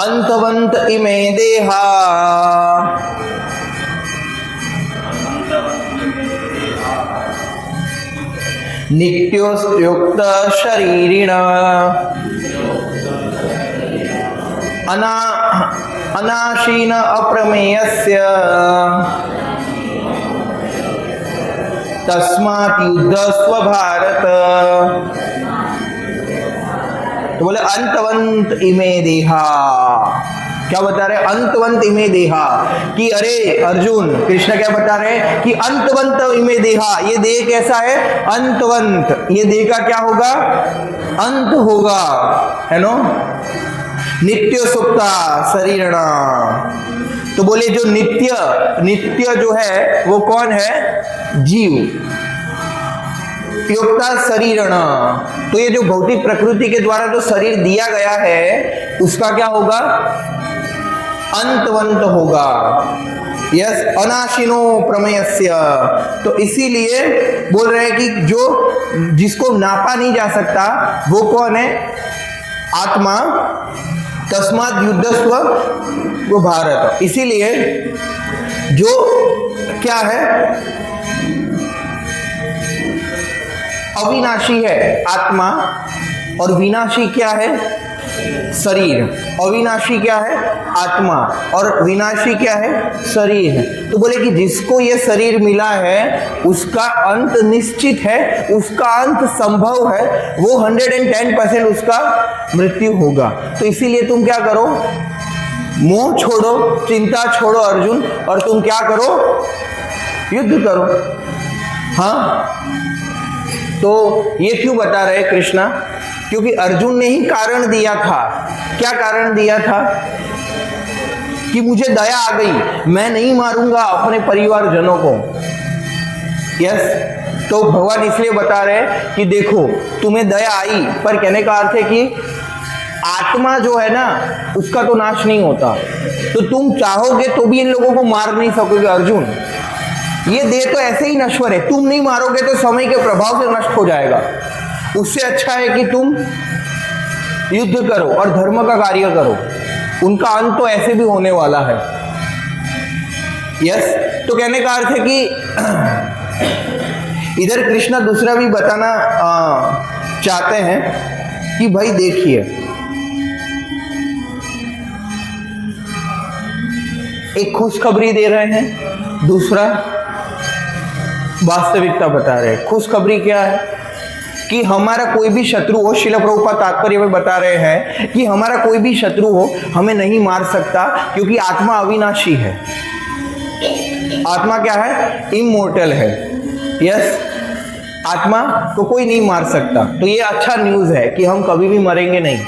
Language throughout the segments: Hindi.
अंतवंत इमे देहा नित्योक्त शरीरिण अनाशीन अप्रमेयस्य तस्मात् युद्धस्व भारत। तो बोले अंतवंत इमे देहा, क्या बता रहे? अंतवंत इमे देहा, कि अरे अर्जुन, कृष्ण क्या बता रहे हैं कि अंतवंत इमे देहा, ये देह कैसा है? अंतवंत, ये देह का क्या होगा? अंत होगा, है नो। नित्य सुप्ता शरीरणा, तो बोले जो नित्य जो है वो कौन है? जीव। युक्ता शरीरण, तो ये जो भौतिक प्रकृति के द्वारा जो शरीर दिया गया है उसका क्या होगा? अंतवंत होगा। यस, अनाशिनो प्रमेयस्य, तो इसीलिए बोल रहे हैं कि जो जिसको नापा नहीं जा सकता वो कौन है? आत्मा। तस्मात् युद्धस्व वो भारत, इसीलिए जो क्या है? अविनाशी है आत्मा, और विनाशी क्या है? शरीर। अविनाशी क्या है? आत्मा, और विनाशी क्या है? शरीर। तो बोले कि जिसको ये शरीर मिला है उसका अंत निश्चित है, उसका अंत संभव है, वो 110% उसका मृत्यु होगा। तो इसीलिए तुम क्या करो? मोह छोड़ो, चिंता छोड़ो अर्जुन, और तुम क्या करो? युद्ध करो। हाँ, तो ये क्यों बता रहे कृष्णा? क्योंकि अर्जुन ने ही कारण दिया था। क्या कारण दिया था? कि मुझे दया आ गई, मैं नहीं मारूंगा अपने परिवारजनों को। यस, तो भगवान इसलिए बता रहे हैं कि देखो तुम्हें दया आई, पर कहने का अर्थ है कि आत्मा जो है ना उसका तो नाश नहीं होता, तो तुम चाहोगे तो भी इन लोगों को मार नहीं सकोगे अर्जुन। ये देह तो ऐसे ही नश्वर है, तुम नहीं मारोगे तो समय के प्रभाव से नष्ट हो जाएगा। उससे अच्छा है कि तुम युद्ध करो और धर्म का कार्य करो, उनका अंत तो ऐसे भी होने वाला है। यस, तो कहने का अर्थ है कि इधर कृष्ण दूसरा भी बताना चाहते हैं कि भाई देखिए, एक खुशखबरी दे रहे हैं, दूसरा वास्तविकता बता रहे हैं। खुशखबरी क्या है? कि हमारा कोई भी शत्रु हो, श्रील प्रभुपाद तात्पर्य में बता रहे हैं कि हमारा कोई भी शत्रु हो हमें नहीं मार सकता, क्योंकि आत्मा अविनाशी है। आत्मा क्या है? इमोर्टल है। यस, आत्मा को कोई नहीं मार सकता। तो ये अच्छा न्यूज़ है कि हम कभी भी मरेंगे नहीं,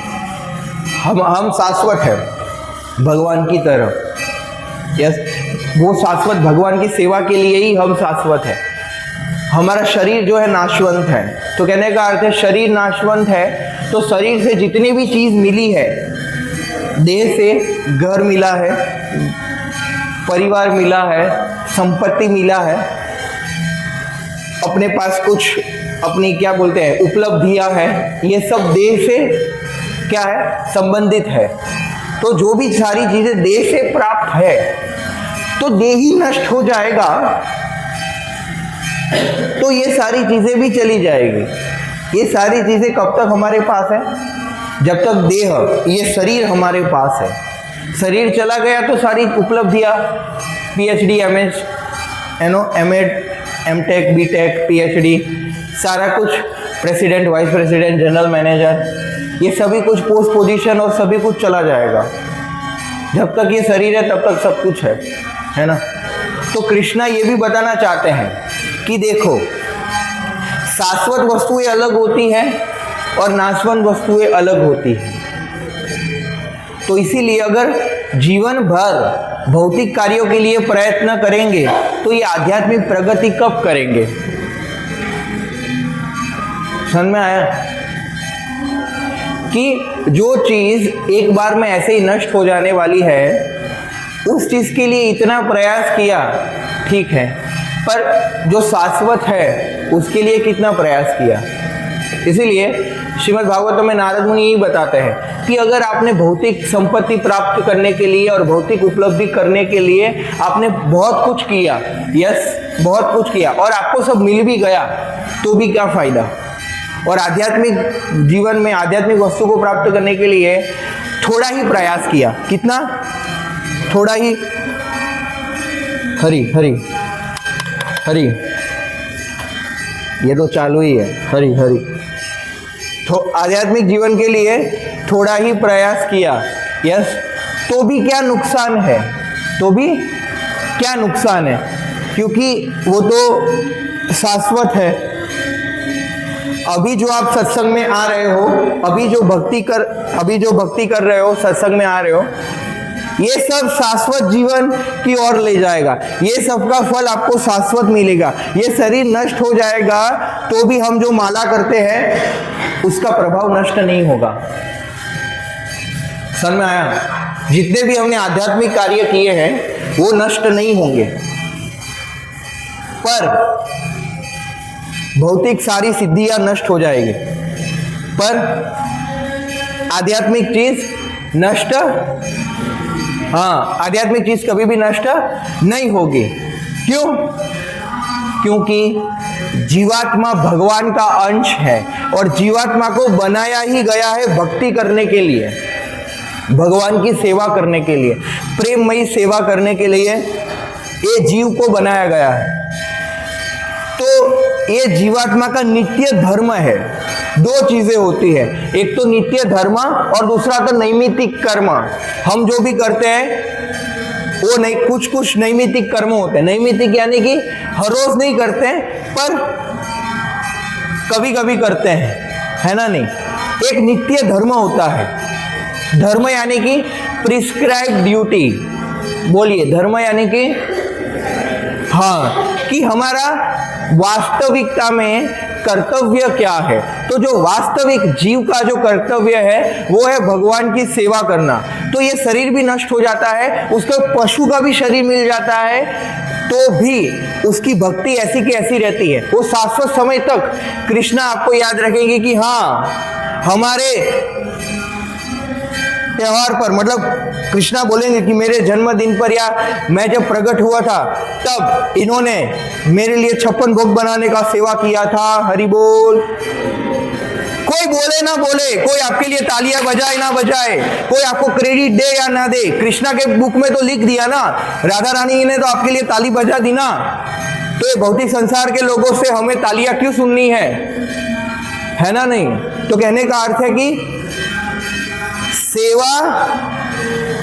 हम शाश्वत है भगवान की तरह। यस, वो शाश्वत भगवान की सेवा के लिए ही हम शाश्वत है। हमारा शरीर जो है नाशवंत है, तो कहने का अर्थ है शरीर नाशवंत है, तो शरीर से जितनी भी चीज़ मिली है, देह से घर मिला है, परिवार मिला है, संपत्ति मिला है, अपने पास कुछ अपनी क्या बोलते हैं उपलब्धियां हैं, ये सब देह से क्या है? संबंधित है। तो जो भी सारी चीजें देह से प्राप्त है, तो देह ही नष्ट हो जाएगा, तो ये सारी चीजें भी चली जाएगी। ये सारी चीजें कब तक हमारे पास है? जब तक देह, ये शरीर हमारे पास है। शरीर चला गया तो सारी उपलब्धियां, PhD, MS, M.Ed, M.Tech, B.Tech, PhD, सारा कुछ, president, vice president, general manager, ये सभी कुछ पोस्ट पोजीशन और सभी कुछ चला जाएगा। जब तक ये शरीर है तब तक सब कुछ है ना। तो कृष्णा ये भी बताना चाहते हैं कि देखो, शाश्वत वस्तुएं अलग होती हैं और नाशवंत वस्तुएं अलग होती हैं। तो इसीलिए अगर जीवन भर भौतिक कार्यों के लिए प्रयत्न करेंगे तो ये आध्यात्मिक प्रगति कब करेंगे? समझ में आया कि जो चीज एक बार में ऐसे ही नष्ट हो जाने वाली है, उस चीज के लिए इतना प्रयास किया, ठीक है, पर जो शाश्वत है उसके लिए कितना प्रयास किया। इसीलिए श्रीमद् भागवत में नारद मुनि यही बताते हैं कि अगर आपने भौतिक संपत्ति प्राप्त करने के लिए और भौतिक उपलब्धि करने के लिए आपने बहुत कुछ किया, यस बहुत कुछ किया और आपको सब मिल भी गया, तो भी क्या फायदा। और आध्यात्मिक जीवन में आध्यात्मिक वस्तु को प्राप्त करने के लिए थोड़ा ही प्रयास किया, कितना, थोड़ा ही, हरि हरि हरि, ये तो चालू ही है, हरि हरि। तो आध्यात्मिक जीवन के लिए थोड़ा ही प्रयास किया, यस, तो भी क्या नुकसान है, तो भी क्या नुकसान है, क्योंकि वो तो शाश्वत है। अभी जो आप सत्संग में आ रहे हो, अभी जो भक्ति कर रहे हो, सत्संग में आ रहे हो, ये सब शाश्वत जीवन की ओर ले जाएगा, ये सब का फल आपको शाश्वत मिलेगा। ये शरीर नष्ट हो जाएगा तो भी हम जो माला करते हैं उसका प्रभाव नष्ट नहीं होगा। समझ में आया? जितने भी हमने आध्यात्मिक कार्य किए हैं वो नष्ट नहीं होंगे, पर भौतिक सारी सिद्धियां नष्ट हो जाएगी, पर आध्यात्मिक चीज नष्ट, हाँ, आध्यात्मिक चीज कभी भी नष्ट नहीं होगी। क्यों? क्योंकि जीवात्मा भगवान का अंश है और जीवात्मा को बनाया ही गया है भक्ति करने के लिए, भगवान की सेवा करने के लिए, प्रेममयी सेवा करने के लिए ये जीव को बनाया गया है। तो ये जीवात्मा का नित्य धर्म है। दो चीजें होती है, एक तो नित्य धर्म और दूसरा तो नैमित्तिक कर्म। हम जो भी करते हैं वो नहीं, कुछ कुछ नैमित्तिक कर्म होते हैं। नैमित्तिक यानी कि हर रोज नहीं करते हैं, पर कभी कभी करते हैं, है ना? नहीं, एक नित्य धर्म होता है। धर्म यानी कि प्रिस्क्राइब ड्यूटी। बोलिए, धर्म यानी कि, हाँ, कि हमारा वास्तविकता में कर्तव्य क्या है। तो जो वास्तविक जीव का जो कर्तव्य है वो है भगवान की सेवा करना। तो ये शरीर भी नष्ट हो जाता है, उसको पशु का भी शरीर मिल जाता है, तो भी उसकी भक्ति ऐसी की ऐसी रहती है। वो शाश्वत समय तक कृष्णा आपको याद रखेंगे कि हाँ, हमारे त्योहार पर, मतलब कृष्णा बोलेंगे कि मेरे जन्मदिन पर या मैं जब प्रकट हुआ था तब इन्होंने मेरे लिए 56 भोग बनाने का सेवा किया था। हरि बोल। कोई बोले ना बोले, कोई आपके लिए तालियां बजाए ना बजाए, कोई आपको क्रेडिट दे या ना दे, कृष्णा के बुक में तो लिख दिया ना, राधा रानी ने तो आपके लिए ताली बजा दी ना। तो ये भौतिक संसार के लोगों से हमें तालियां क्यों सुननी है ना? नहीं। तो कहने का अर्थ है कि सेवा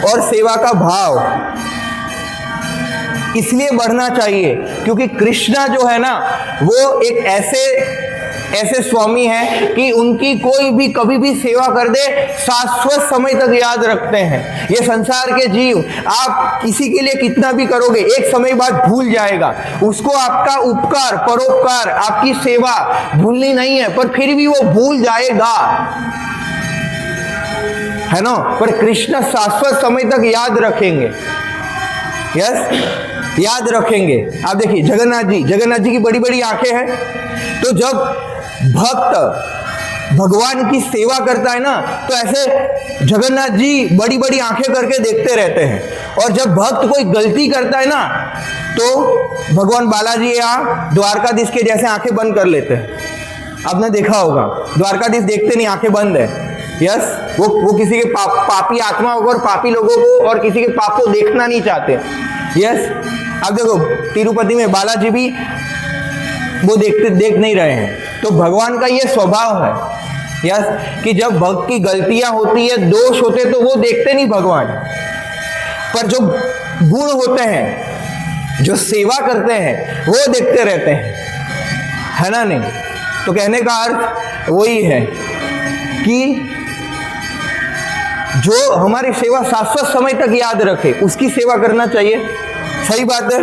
और सेवा का भाव इसलिए बढ़ना चाहिए क्योंकि कृष्णा जो है ना वो एक ऐसे स्वामी है कि उनकी कोई भी कभी भी सेवा कर दे, शाश्वत समय तक याद रखते हैं। ये संसार के जीव, आप किसी के लिए कितना भी करोगे एक समय बाद भूल जाएगा। उसको आपका उपकार, परोपकार, आपकी सेवा भूलनी नहीं है, पर फिर भी वो भूल जाएगा, है ना? पर कृष्ण शाश्वत समय तक याद रखेंगे। यस, याद रखेंगे। आप देखिए जगन्नाथ जी की बड़ी बड़ी आंखें हैं। तो जब भक्त भगवान की सेवा करता है ना, तो ऐसे जगन्नाथ जी बड़ी बड़ी आंखें करके देखते रहते हैं। और जब भक्त कोई गलती करता है ना, तो भगवान बालाजी यहाँ द्वारकाधीश के जैसे आंखें बंद कर लेते हैं। आपने देखा होगा, द्वारकाधीश देखते नहीं, आंखें बंद है। यस, वो किसी के पापी आत्मा और पापी लोगों को और किसी के पाप को देखना नहीं चाहते। यस, अब देखो तिरुपति में बालाजी भी वो देख नहीं रहे हैं। तो भगवान का ये स्वभाव है, यस, कि जब भक्त की गलतियां होती है, दोष होते, तो वो देखते नहीं भगवान, पर जो गुण होते हैं, जो सेवा करते हैं, वो देखते रहते हैं, है ना? नहीं। तो कहने का अर्थ वही है कि जो हमारी सेवा शाश्वत समय तक याद रखे, उसकी सेवा करना चाहिए। सही बात है,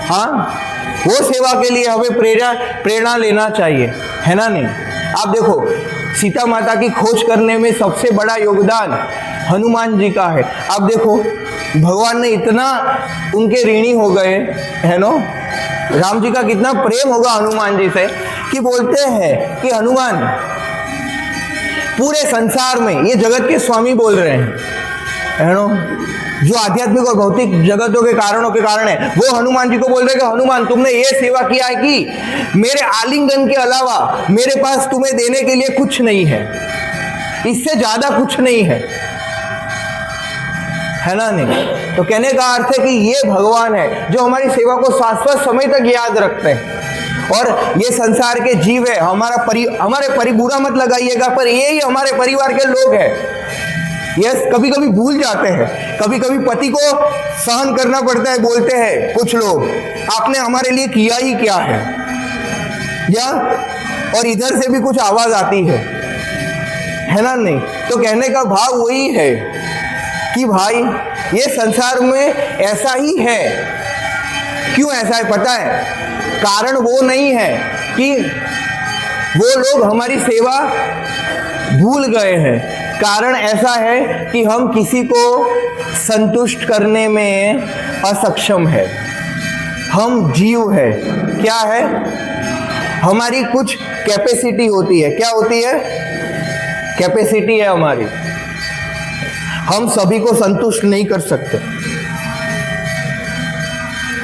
हाँ, वो सेवा के लिए हमें प्रेरणा लेना चाहिए, है ना? नहीं। आप देखो, सीता माता की खोज करने में सबसे बड़ा योगदान हनुमान जी का है। आप देखो, भगवान ने इतना उनके ऋणी हो गए, है ना? राम जी का कितना प्रेम होगा हनुमान जी से कि बोलते हैं कि हनुमान, पूरे संसार में ये जगत के स्वामी बोल रहे हैं, है नो, जो आध्यात्मिक और भौतिक जगतों के कारणों के कारण है, वो हनुमान जी को बोल रहे कि हनुमान तुमने ये सेवा किया है कि मेरे आलिंगन के अलावा मेरे पास तुम्हें देने के लिए कुछ नहीं है, इससे ज्यादा कुछ नहीं है ना नहीं। तो कहने का अर्थ है कि ये भगवान है जो हमारी सेवा को शाश्वत समय तक याद रखते हैं। और ये संसार के जीव है, हमारे बुरा मत लगाइएगा, पर ये ही हमारे परिवार के लोग हैं। यस, कभी कभी भूल जाते हैं, कभी कभी पति को सहन करना पड़ता है, बोलते हैं कुछ लोग आपने हमारे लिए किया ही क्या है, या और इधर से भी कुछ आवाज आती है ना नहीं। तो कहने का भाव वही है कि भाई ये संसार में ऐसा ही है। क्यों ऐसा है पता है? कारण वो नहीं है कि वो लोग हमारी सेवा भूल गए हैं, कारण ऐसा है कि हम किसी को संतुष्ट करने में असक्षम है। हम जीव है, क्या है, हमारी कुछ कैपेसिटी होती है। क्या होती है? कैपेसिटी है हमारी, हम सभी को संतुष्ट नहीं कर सकते।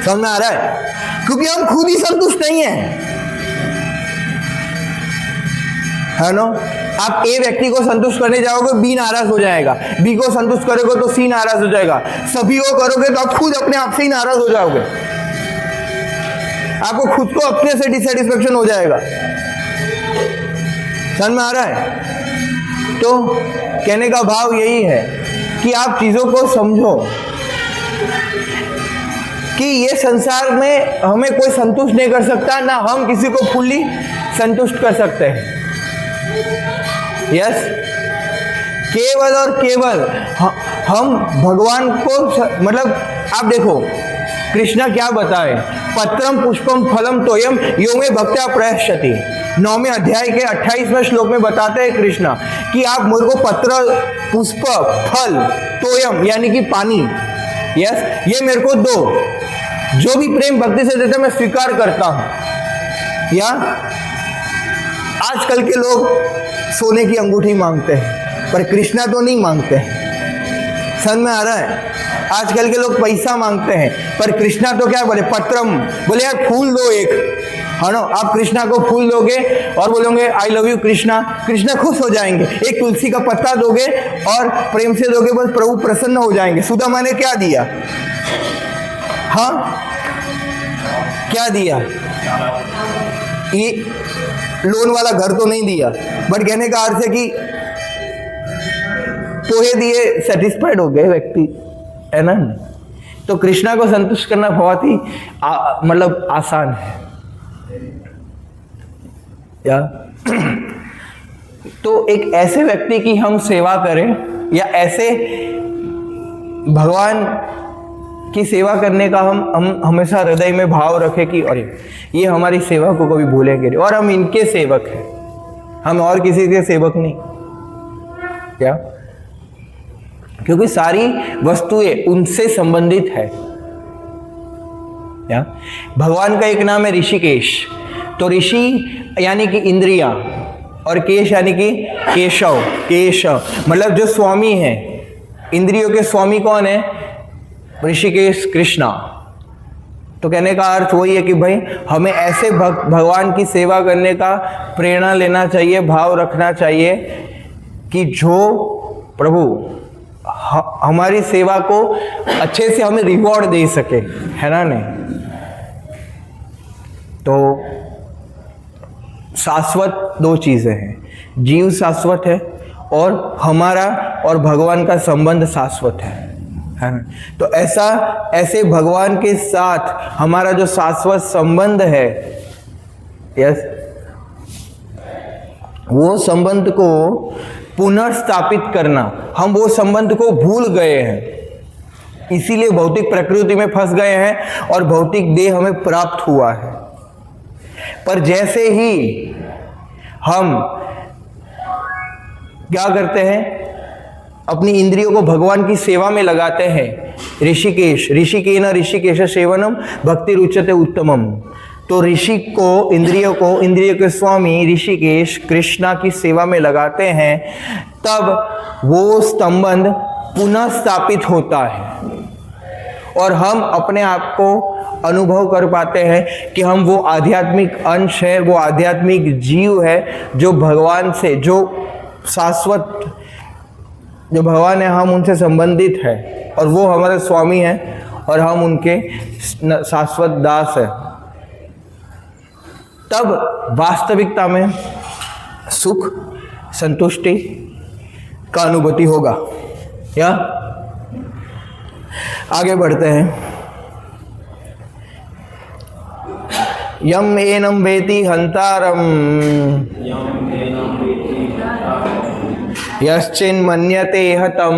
समझ में आ रहा है? क्योंकि हम खुद ही संतुष्ट नहीं है ना। आप ए व्यक्ति को संतुष्ट करने जाओगे, बी नाराज हो जाएगा, बी को संतुष्ट करोगे तो सी नाराज हो जाएगा, सभी को करोगे तो आप खुद अपने आप से ही नाराज हो जाओगे, आपको खुद को अपने से डिसैटिस्फैक्शन हो जाएगा। समझ में आ रहा है? तो कहने का भाव यही है कि आप चीजों को समझो कि ये संसार में हमें कोई संतुष्ट नहीं कर सकता, ना हम किसी को फुल्ली संतुष्ट कर सकते हैं। यस, केवल और केवल हम भगवान को, मतलब आप देखो कृष्णा क्या बताए, पत्रम पुष्पम फलम तोयम यो में भक्त्या प्रयश्यति। 9वें अध्याय के 28वें श्लोक में बताते हैं कृष्णा कि आप मुझे को पत्र, पुष्प, फल, तोयम यानी कि पानी, यस, ये मेरे को दो, जो भी प्रेम भक्ति से देते मैं स्वीकार करता हूं। या आजकल के लोग सोने की अंगूठी मांगते हैं, पर कृष्णा तो नहीं मांगते हैं। समझ में आ रहा है? आजकल के लोग पैसा मांगते हैं, पर कृष्णा तो क्या बोले, पत्रम, बोले यार फूल दो एक, है ना। आप कृष्णा को फूल दोगे और बोलोगे I love you Krishna, Krishna खुश हो जाएंगे। एक तुलसी का पत्ता दोगे और प्रेम से दोगे, बस प्रभु प्रसन्न हो जाएंगे। सुदामा ने क्या दिया? हाँ, क्या दिया? ये लोन वाला घर तो नहीं दिया, बट कहने का अर्थ है कि पोहे दिए, सेटिस्फाइड हो गए व्यक्ति, है ना। तो कृष्णा को संतुष्ट करना बहुत ही मतलब आसान है, या तो एक ऐसे व्यक्ति की हम सेवा करें, या ऐसे भगवान की सेवा करने का हम हमेशा हृदय में भाव रखें कि अरे ये हमारी सेवा को कभी भूलेंगे नहीं, और हम इनके सेवक हैं, हम और किसी के सेवक नहीं। क्या? क्योंकि सारी वस्तुएं उनसे संबंधित है। क्या? भगवान का एक नाम है ऋषिकेश। तो ऋषि यानी कि इंद्रिया, और केश यानी कि केशव, केशव मतलब जो स्वामी है, इंद्रियों के स्वामी कौन है? ऋषिकेश कृष्णा। तो कहने का अर्थ वही है कि भाई हमें ऐसे भगवान की सेवा करने का प्रेरणा लेना चाहिए, भाव रखना चाहिए कि जो प्रभु हमारी सेवा को अच्छे से हमें रिवॉर्ड दे सके, है ना नहीं। तो शाश्वत दो चीजें हैं, जीव शाश्वत है और हमारा और भगवान का संबंध शाश्वत है ना। तो ऐसे भगवान के साथ हमारा जो शाश्वत संबंध है, यस, वो संबंध को पुनर्स्थापित करना, हम वो संबंध को भूल गए हैं, इसीलिए भौतिक प्रकृति में फंस गए हैं और भौतिक देह हमें प्राप्त हुआ है। पर जैसे ही हम क्या करते हैं, अपनी इंद्रियों को भगवान की सेवा में लगाते हैं, ऋषिकेश ऋषिकेन ऋषिकेश सेवनम भक्ति रुच्यते उत्तमम, तो ऋषि को, इंद्रियों के स्वामी ऋषिकेश कृष्णा की सेवा में लगाते हैं, तब वो संबंध पुनः स्थापित होता है और हम अपने आप को अनुभव कर पाते हैं कि हम वो आध्यात्मिक अंश है, वो आध्यात्मिक जीव है जो भगवान से, जो शाश्वत, जो भगवान है, हम उनसे संबंधित है और वो हमारे स्वामी हैं और हम उनके शाश्वत दास हैं। तब वास्तविकता में सुख, संतुष्टि का अनुभूति होगा। या आगे बढ़ते हैं। यम एनम वेति हंतारम यश्चिन मन्यते हतम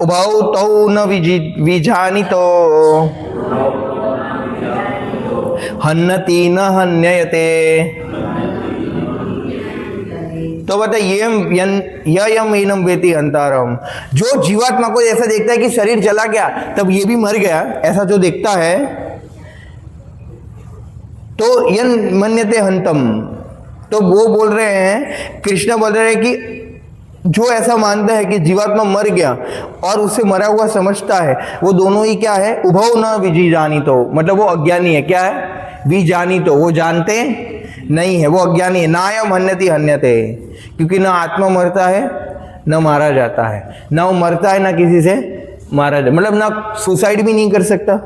उभौ तौ न विजानितो हन्नति न हन्ययते। तो बताइए, यम एनम वेति हंतारम, जो जीवात्मा को ऐसा देखता है कि शरीर चला गया तब ये भी मर गया, ऐसा जो देखता है, तो यन मन्यते हंतम, तो वो बोल रहे हैं, कृष्ण बोल रहे हैं कि जो ऐसा मानता है कि जीवात्मा मर गया और उसे मरा हुआ समझता है, वो दोनों ही क्या है, उभौ न विजानितो, मतलब वो अज्ञानी है। क्या है? विजानितो, वो जानते नहीं है, वो अज्ञानी है। नायम हन्यति हन्यते, क्योंकि ना आत्मा मरता है न मारा जाता है, ना वो मरता है ना किसी से मारा जाता, मतलब ना सुसाइड भी नहीं कर सकता।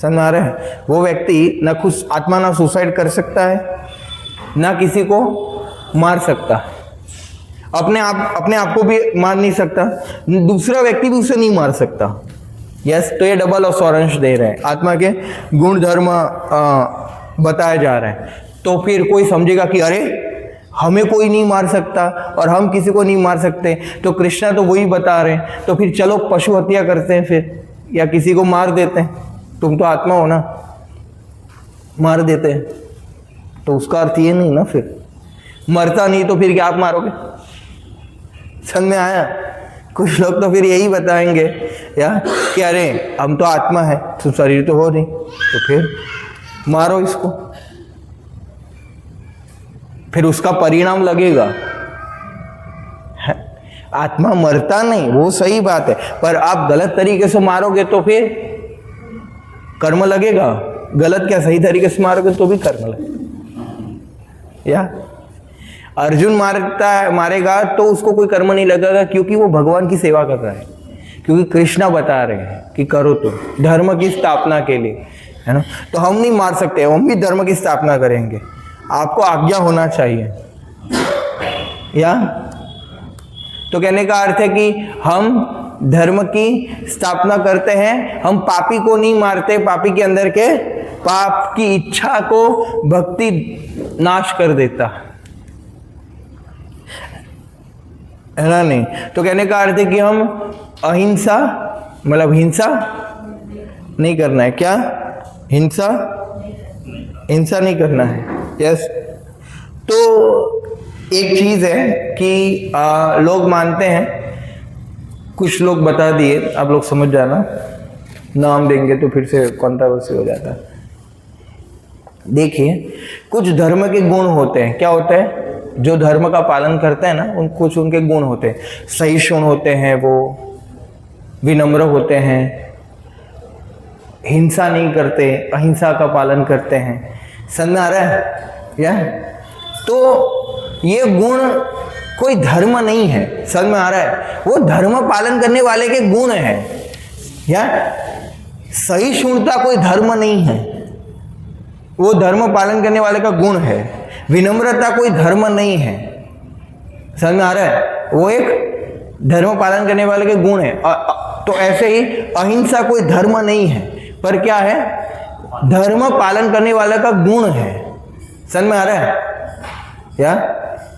समझ आ रहा है? वो व्यक्ति ना खुद आत्मा ना सुसाइड कर सकता है ना किसी को मार सकता, अपने आप को भी मार नहीं सकता, दूसरा व्यक्ति भी उसे नहीं मार सकता। यस, तो ये डबल असोरेंस दे रहे हैं, आत्मा के गुण धर्म बताया जा रहा है। तो फिर कोई समझेगा कि अरे हमें कोई नहीं मार सकता और हम किसी को नहीं मार सकते, तो कृष्णा तो वही बता रहे हैं, तो फिर चलो पशु हत्या करते हैं फिर, या किसी को मार देते हैं। तुम तो आत्मा हो ना, मार देते हैं, तो उसका अर्थ ये नहीं ना, फिर मरता नहीं तो फिर क्या आप मारोगे? समझ में आया? कुछ लोग तो फिर यही बताएंगे या कि अरे हम तो आत्मा है, तो शरीर तो हो नहीं, तो फिर मारो इसको, फिर उसका परिणाम लगेगा। आत्मा मरता नहीं, वो सही बात है, पर आप गलत तरीके से मारोगे तो फिर कर्म लगेगा। गलत क्या, सही तरीके से मारोगे तो भी कर्म लगेगा। या अर्जुन मारेगा तो उसको कोई कर्म नहीं लगेगा, क्योंकि वो भगवान की सेवा कर रहा है, क्योंकि कृष्णा बता रहे हैं कि करो तो धर्म की स्थापना के लिए, है ना। तो हम नहीं मार सकते, हम भी धर्म की स्थापना करेंगे, आपको आज्ञा होना चाहिए। या तो कहने का अर्थ है कि हम धर्म की स्थापना करते हैं, हम पापी को नहीं मारते, पापी के अंदर के पाप की इच्छा को भक्ति नाश कर देता है ना। नहीं तो कहने का अर्थ है कि हम अहिंसा, मतलब हिंसा नहीं करना है। क्या? हिंसा नहीं करना है। यस। तो एक चीज है कि लोग मानते हैं, कुछ लोग बता दिए, आप लोग समझ जाना, नाम देंगे तो फिर से कंट्रोवर्सी हो जाता है। देखिए, कुछ धर्म के गुण होते हैं। क्या होते हैं? जो धर्म का पालन करते हैं ना, कुछ उनके गुण होते हैं। सहिष्णु होते हैं, वो विनम्र होते हैं, हिंसा नहीं करते, अहिंसा का पालन करते हैं। समझ आ रहा है? या तो ये गुण कोई धर्म नहीं है। समझ में आ रहा है? वो धर्म पालन करने वाले के गुण है। या सहिष्णुता कोई धर्म नहीं है, वो धर्म पालन करने वाले का गुण है। विनम्रता कोई धर्म नहीं है। समझ में आ रहा है? वो एक धर्म पालन करने वाले के गुण है। तो ऐसे ही अहिंसा कोई धर्म नहीं है, पर क्या है? धर्म पालन करने वाले का गुण है। समझ में आ रहा है? या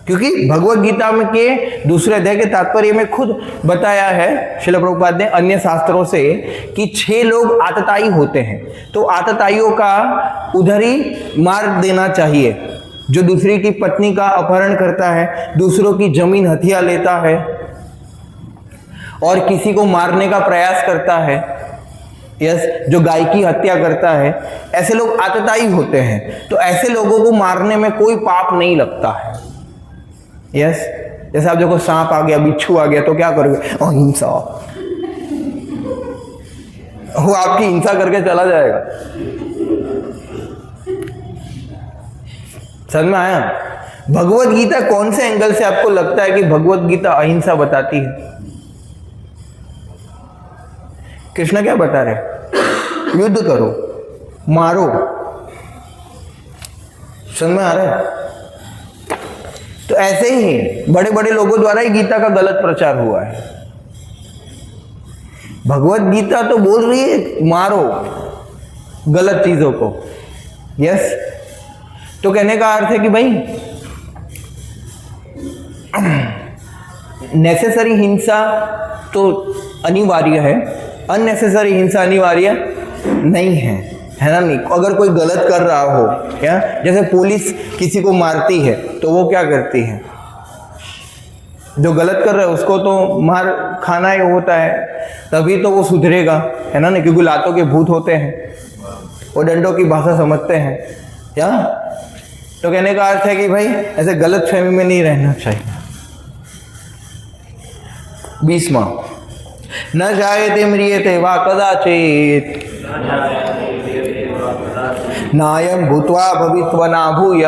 क्योंकि भगवत गीता में के दूसरे अध्याय के तात्पर्य में खुद बताया है श्रील प्रभुपाद ने अन्य शास्त्रों से कि 6 लोग आतताई होते हैं, तो आतताइयों का उधर ही मार देना चाहिए। जो दूसरी की पत्नी का अपहरण करता है, दूसरों की जमीन हथिया लेता है और किसी को मारने का प्रयास करता है, यस, जो गाय की हत्या करता है, ऐसे लोग आतताई होते हैं, तो ऐसे लोगों को मारने में कोई पाप नहीं लगता है। यस, जैसे आप देखो सांप आ गया, बिच्छू आ गया, तो क्या करोगे? अहिंसा, वो आपकी हिंसा करके चला जाएगा। समझ में आया? भगवत गीता कौन से एंगल से आपको लगता है कि भगवत गीता अहिंसा बताती है? कृष्ण क्या बता रहे? युद्ध करो, मारो। समझ में आ रहा है? तो ऐसे ही बड़े बड़े लोगों द्वारा ही गीता का गलत प्रचार हुआ है। भगवत गीता तो बोल रही है मारो गलत चीजों को। यस, तो कहने का अर्थ है कि भाई नेसेसरी हिंसा तो अनिवार्य है, अननेसेसरी हिंसा अनिवार्य नहीं है, है ना? नहीं, अगर कोई गलत कर रहा हो, क्या जैसे पुलिस किसी को मारती है तो वो क्या करती है? जो गलत कर रहा है उसको तो मार खाना ही होता है, तभी तो वो सुधरेगा, है ना? नहीं, क्योंकि लातों के भूत होते हैं, वो डंडों की भाषा समझते हैं, क्या? तो कहने का अर्थ है कि भाई ऐसे गलत फहमी में नहीं रहना चाहिए। 20वां, न जायते म्रियते वा कदाचित् नायं भूत्वा भवित्वना भूय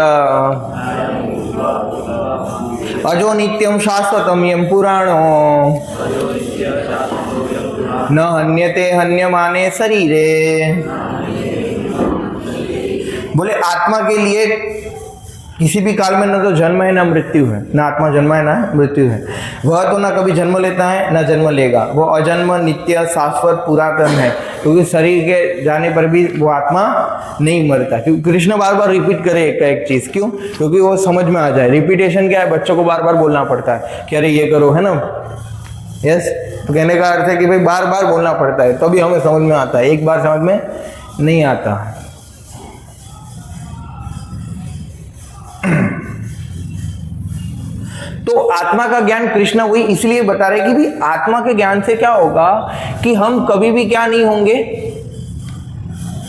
अजो नित्यं शाश्वतं यं पुराणो न हन्यते हन्यमाने शरीरे। बोले आत्मा के लिए किसी भी काल में न तो जन्म है ना मृत्यु है, ना आत्मा जन्म है ना मृत्यु है। वह तो ना कभी जन्म लेता है ना जन्म लेगा, वो अजन्म नित्य शाश्वत पुरातन है, क्योंकि शरीर के जाने पर भी वो आत्मा नहीं मरता। क्योंकि कृष्ण बार बार रिपीट करे एक चीज, क्यों? क्योंकि वो समझ में आ जाए। रिपीटेशन क्या है? बच्चों को बार बार बोलना पड़ता है कि अरे ये करो, है ना? यस, तो कहने का अर्थ है कि भाई बार बार बोलना पड़ता है तो भी हमें समझ में आता है, एक बार समझ में नहीं आता है। तो आत्मा का ज्ञान कृष्ण वही इसलिए बता रहे कि भी आत्मा के ज्ञान से क्या होगा कि हम कभी भी क्या नहीं होंगे?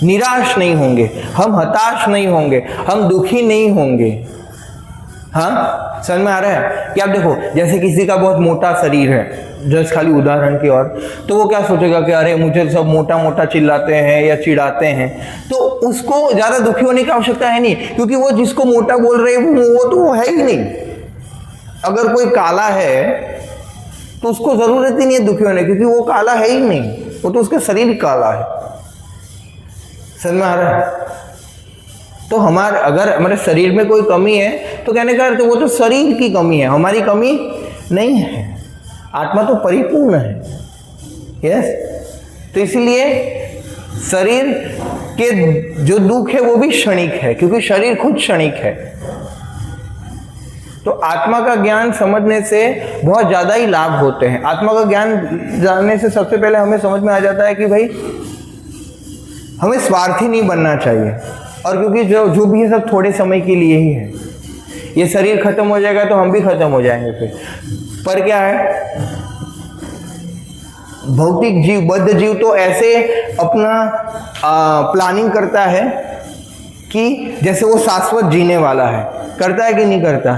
निराश नहीं होंगे, हम हताश नहीं होंगे, हम दुखी नहीं होंगे। हाँ, समझ में आ रहा है? कि आप देखो, जैसे किसी का बहुत मोटा शरीर है, जस्ट खाली उदाहरण की ओर, तो वो क्या सोचेगा कि अरे मुझे सब मोटा मोटा चिल्लाते हैं या चिढ़ाते हैं, तो उसको ज्यादा दुखी होने की आवश्यकता है नहीं, क्योंकि वो जिसको मोटा बोल रहे हैं वो तो है ही नहीं। अगर कोई काला है तो उसको जरूरत ही नहीं है दुखी होने, क्योंकि वो काला है ही नहीं, वो तो उसका शरीर काला है। समझ में आ रहा है? तो अगर हमारे शरीर में कोई कमी है तो कहने का अर्थ वो तो शरीर की कमी है, हमारी कमी नहीं है। आत्मा तो परिपूर्ण है। यस, तो इसलिए शरीर के जो दुख है वो भी क्षणिक है, क्योंकि शरीर खुद क्षणिक है। तो आत्मा का ज्ञान समझने से बहुत ज्यादा ही लाभ होते हैं। आत्मा का ज्ञान जानने से सबसे पहले हमें समझ में आ जाता है कि भाई हमें स्वार्थी नहीं बनना चाहिए, और क्योंकि जो भी है सब थोड़े समय के लिए ही है। ये शरीर खत्म हो जाएगा तो हम भी खत्म हो जाएंगे फिर। पर क्या है, भौतिक जीव, बद्ध जीव तो ऐसे अपना प्लानिंग करता है कि जैसे वो शाश्वत जीने वाला है। करता है कि नहीं करता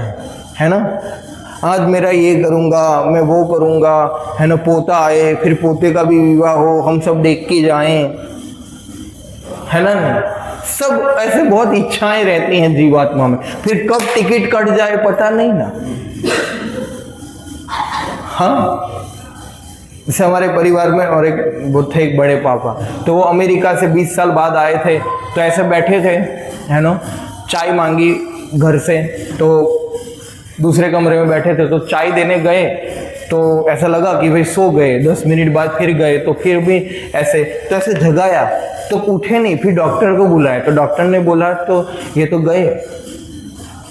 है ना? आज मेरा ये करूँगा, मैं वो करूँगा, है ना? पोता आए, फिर पोते का भी विवाह हो, हम सब देख के जाएं, है ना? सब ऐसे बहुत इच्छाएं रहती हैं जीवात्मा में। फिर कब टिकट कट जाए पता नहीं ना। हाँ, जैसे हमारे परिवार में और वो थे एक बड़े पापा, तो वो अमेरिका से 20 साल बाद आए थे, तो ऐसे बैठे थे, है ना? चाय मांगी घर से, तो दूसरे कमरे में बैठे थे, तो चाय देने गए तो ऐसा लगा कि भाई सो गए। 10 मिनट बाद फिर गए तो फिर भी ऐसे, तो ऐसे जगाया तो उठे नहीं। फिर डॉक्टर को बुलाया तो डॉक्टर ने बोला तो ये तो गए,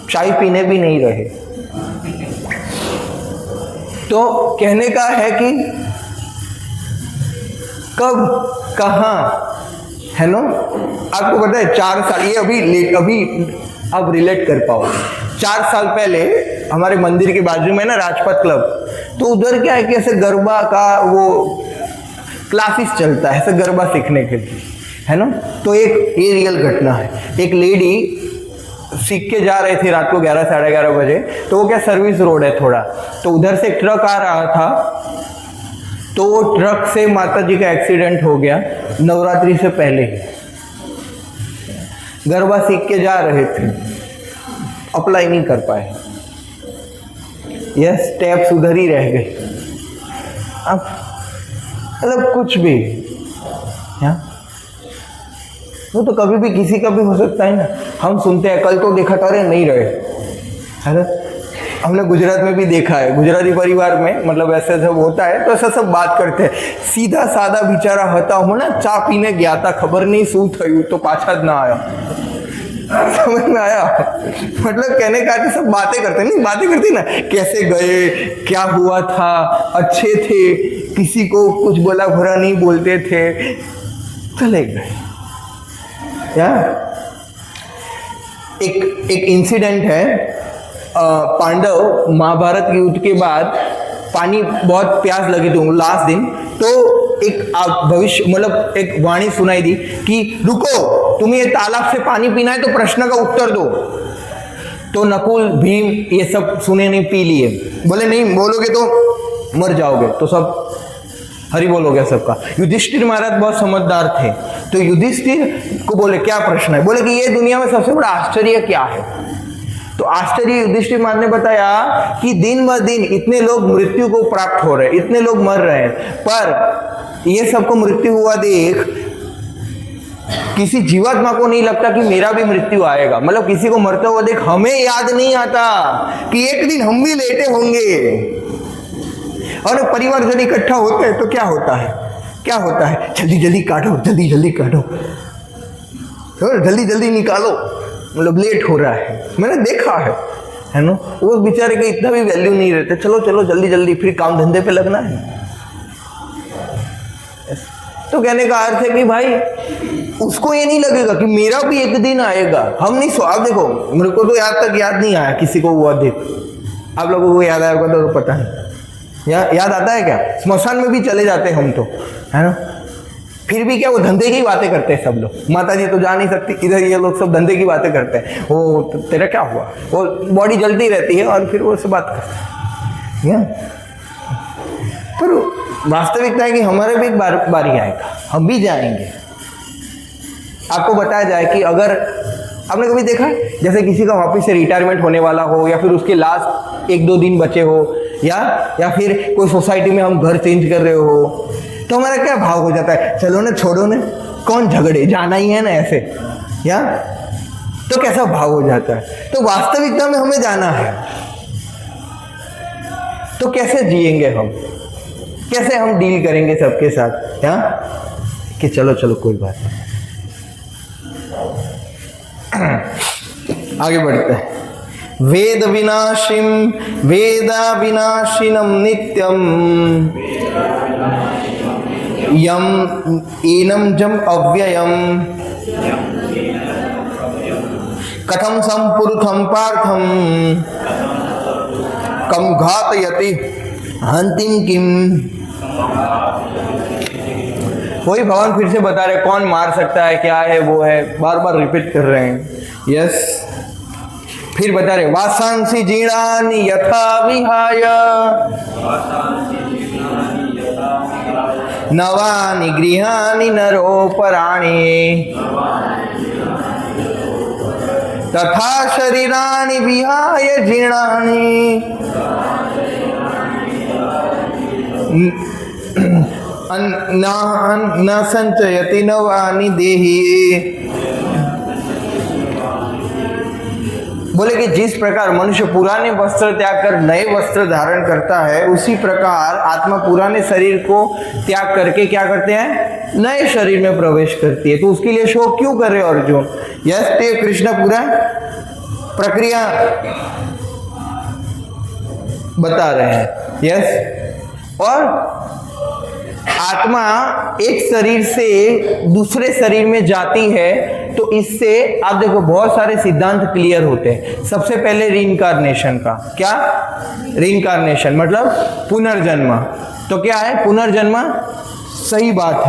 चाय पीने भी नहीं रहे। तो कहने का है कि कब कहाँ, है ना? आपको पता है 4 साल, ये अभी आप रिलेट कर पाओ। 4 साल पहले हमारे मंदिर के बाजू में ना राजपथ क्लब, तो उधर क्या है कि ऐसे गरबा का वो क्लासेस चलता है ऐसे गरबा सीखने के लिए, है ना। तो एक ये रियल घटना है, एक लेडी सीख के जा रहे थे रात को 11 साढ़े 11 बजे, तो वो क्या सर्विस रोड है थोड़ा, तो उधर से एक ट्रक आ रहा था, तो वो ट्रक से माता जी का एक्सीडेंट हो गया नवरात्रि से पहले ही। गरबा सीख के जा रहे थे, अप्लाई नहीं कर पाए, यस स्टेप्स उधर ही रह गए। अब मतलब कुछ भी वो तो कभी भी किसी का भी हो सकता है ना। हम सुनते हैं कल तो देखा था, अरे नहीं रहे, है ना। हमने गुजरात में भी देखा है, गुजराती परिवार में मतलब ऐसे सब होता है तो ऐसा सब बात करते हैं। सीधा सादा बिचारा होता हूँ ना, चा पीने गया था, खबर नहीं शू थयु तो पाछा ज ना आया। समझ में आया? मतलब कहने का कि सब बातें करते नहीं, बातें करती ना, कैसे गए, क्या हुआ था, अच्छे थे, किसी को कुछ बोला बुरा नहीं बोलते थे, चले गए। क्या एक इंसिडेंट है, पांडव महाभारत के युद्ध के बाद पानी बहुत प्यास लगी थी लास्ट दिन, तो एक भविष्य मतलब एक वाणी सुनाई दी कि रुको, तुम्हें ये तालाब से पानी पीना है तो प्रश्न का उत्तर दो। तो नकुल भीम ये सब सुने नहीं, पी लिए, बोले नहीं बोलोगे तो मर जाओगे, तो सब हरि बोल हो गया सबका। युधिष्ठिर महाराज बहुत समझदार थे, तो युधिष्ठिर को बोले क्या प्रश्न है, बोले कि ये दुनिया में सबसे बड़ा आश्चर्य क्या है। तो आश्चर्य युधिष्ठिर महाराज ने बताया कि दिन ब दिन इतने लोग मृत्यु को प्राप्त हो रहे, इतने लोग मर रहे हैं, पर ये सबको मृत्यु हुआ देख किसी जीवात्मा को नहीं लगता कि मेरा भी मृत्यु आएगा। मतलब किसी को मरते हुआ देख हमें याद नहीं आता कि एक दिन हम भी लेटे होंगे। और परिवार जब इकट्ठा होते हैं तो क्या होता है, क्या होता है, जल्दी जल्दी काटो, जल्दी जल्दी काटो, जल्दी जल्दी निकालो, मतलब लेट हो रहा है। मैंने देखा है ना, वो बेचारे का इतना भी वैल्यू नहीं रहता, चलो चलो जल्दी जल्दी, फिर काम धंधे पे लगना है। तो कहने का अर्थ है कि भाई उसको ये नहीं लगेगा कि मेरा भी एक दिन आएगा। हम नहीं सो, आप देखो मेरे को तो याद तक याद नहीं आया किसी को हुआ देख, आप लोगों को याद आएगा तो पता नहीं, याद आता है क्या? स्मशान में भी चले जाते हैं हम तो, है ना, फिर भी क्या वो धंधे की बातें करते हैं सब लोग। माता जी तो जा नहीं सकती, इधर ये लोग सब धंधे की बातें करते हैं। वो तेरा क्या हुआ, वो बॉडी जलती रहती है और फिर वो से बात करते हैं। पर वास्तविकता है कि हमारे भी एक बारी आएगा, हम भी जाएंगे। आपको बताया जाए कि अगर आपने कभी देखा जैसे किसी का वापस से रिटायरमेंट होने वाला हो, या फिर उसके लास्ट 1-2 दिन बचे हो, या फिर कोई सोसाइटी में हम घर चेंज कर रहे हो, तो हमारा क्या भाव हो जाता है, चलो ना छोड़ो ना, कौन झगड़े, जाना ही है ना ऐसे, या तो कैसा भाव हो जाता है। तो वास्तविकता में हमें जाना है, तो कैसे जिएंगे हम, कैसे हम डील करेंगे सबके साथ, या कि चलो चलो कोई बात नहीं। आगे बढ़ते हैं। वेद विनाशिम वेदा विनाशिनम नित्यम यम एनम जम अव्ययम कथम संपुरुषम पार्थम कम घातयति हंतिम किम। वही भगवान फिर से बता रहे कौन मार सकता है, क्या है, वो है, बार बार रिपीट कर रहे हैं। यस, फिर बता रहे वासांसि जीर्णानि यथा विहाय नवानि गृहाणि नरोपराणि तथा शरीराणि विहाय जीर्णानि न संचयति नवानि देहि। बोले कि जिस प्रकार मनुष्य पुराने वस्त्र त्याग कर नए वस्त्र धारण करता है, उसी प्रकार आत्मा पुराने शरीर को त्याग करके क्या करते हैं, नए शरीर में प्रवेश करती है। तो उसके लिए शोक क्यों कर रहे हो अर्जुन? यस, ते कृष्ण पूरा प्रक्रिया बता रहे हैं। यस, और आत्मा एक शरीर से दूसरे शरीर में जाती है, तो इससे आप देखो बहुत सारे सिद्धांत क्लियर होते हैं। सबसे पहले रीइंकार्नेशन का, क्या रीइंकार्नेशन मतलब पुनर्जन्म। तो क्या है पुनर्जन्म? सही बात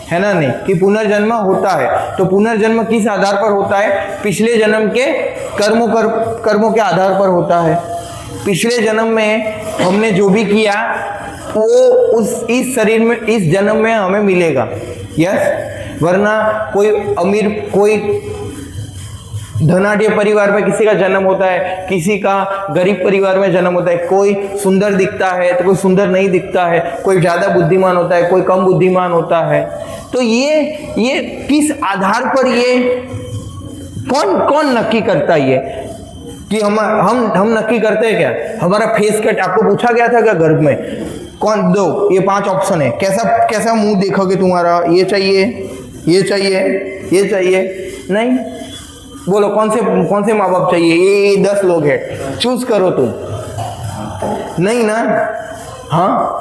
है ना नहीं, कि पुनर्जन्म होता है। तो पुनर्जन्म किस आधार पर होता है? पिछले जन्म के कर्मों के आधार पर होता है। पिछले जन्म में हमने जो भी किया वो इस शरीर में, इस जन्म में हमें मिलेगा। यस, वरना कोई अमीर, कोई धनाढ्य परिवार में किसी का जन्म होता है, किसी का गरीब परिवार में जन्म होता है। कोई सुंदर दिखता है तो कोई सुंदर नहीं दिखता है, कोई ज्यादा बुद्धिमान होता है, कोई कम बुद्धिमान होता है। तो ये किस आधार पर, ये कौन नक्की करता है? ये कि हम नक्की करते हैं क्या? हमारा फेस कट आपको पूछा गया था क्या गर्भ में? कौन दो, ये 5 ऑप्शन है, कैसा मुंह देखोगे तुम्हारा? ये चाहिए, ये चाहिए, ये चाहिए? नहीं। बोलो कौन से माँ बाप चाहिए? ये 10 लोग हैं, चूज करो तुम। नहीं ना? हाँ,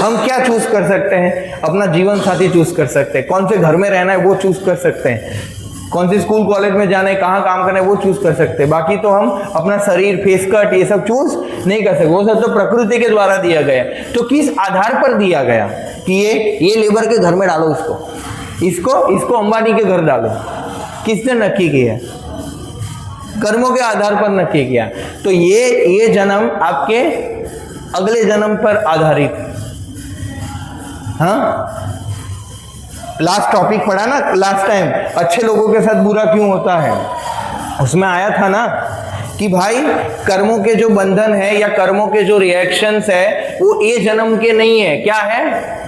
हम क्या चूज कर सकते हैं? अपना जीवन साथी चूज कर सकते हैं, कौन से घर में रहना है वो चूज कर सकते हैं, कौन से स्कूल कॉलेज में जाना है, कहाँ काम करना है वो चूज कर सकते हैं। बाकी तो हम अपना शरीर, फेस कट, ये सब चूज नहीं कर सकते। वो सब तो प्रकृति के द्वारा दिया गया। तो किस आधार पर दिया गया कि ये लेबर के घर में डालो, इसको अंबानी के घर डालो? किसने नक्की किया? कर्मों के आधार पर नक्की किया। तो ये जन्म आपके अगले जन्म पर आधारित है। हाँ, लास्ट टॉपिक पढ़ा ना लास्ट टाइम, अच्छे लोगों के साथ बुरा क्यों होता है? उसमें आया था ना कि भाई कर्मों के जो बंधन है या कर्मों के जो रिएक्शंस है वो ये जन्म के नहीं है। क्या है?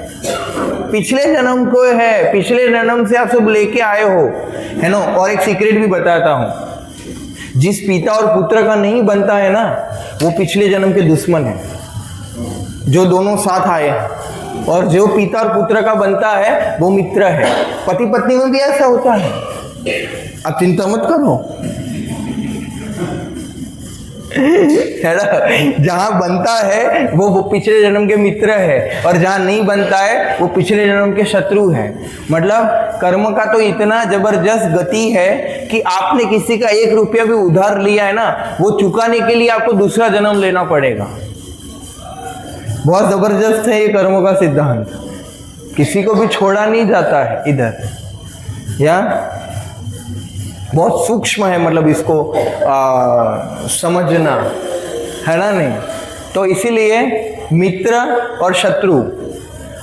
पिछले जन्म को है। पिछले जन्म से आप सब लेके आए हो, है ना। और एक सीक्रेट भी बताता हूं, जिस पिता और पुत्र का नहीं बनता है ना, वो पिछले जन्म के दुश्मन है, जो दोनों साथ आए। और जो पिता और पुत्र का बनता है वो मित्र है। पति पत्नी में भी ऐसा होता है, आप चिंता मत करो, है ना। जहां बनता है वो पिछले जन्म के मित्र है, और जहां नहीं बनता है वो पिछले जन्म के शत्रु है। मतलब कर्म का तो इतना जबरदस्त गति है कि आपने किसी का 1 रुपया भी उधार लिया है ना, वो चुकाने के लिए आपको दूसरा जन्म लेना पड़ेगा। बहुत जबरदस्त है ये कर्मों का सिद्धांत, किसी को भी छोड़ा नहीं जाता है इधर, या बहुत सूक्ष्म है। मतलब इसको समझना, है ना नहीं। तो इसीलिए मित्र और शत्रु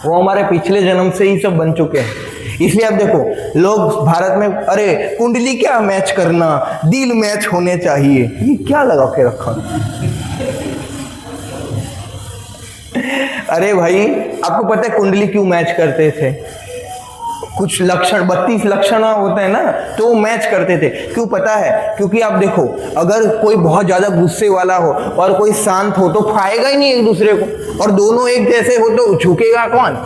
वो हमारे पिछले जन्म से ही सब बन चुके हैं। इसलिए आप देखो लोग भारत में, अरे कुंडली क्या मैच करना, दिल मैच होने चाहिए, ये क्या लगा के रखा? अरे भाई, आपको पता है कुंडली क्यों मैच करते थे? कुछ लक्षण, 32 लक्षण होते हैं ना, तो वो मैच करते थे। क्यों पता है? क्योंकि आप देखो, अगर कोई बहुत ज्यादा गुस्से वाला हो और कोई शांत हो तो खाएगा ही नहीं एक दूसरे को, और दोनों एक जैसे हो तो झुकेगा कौन?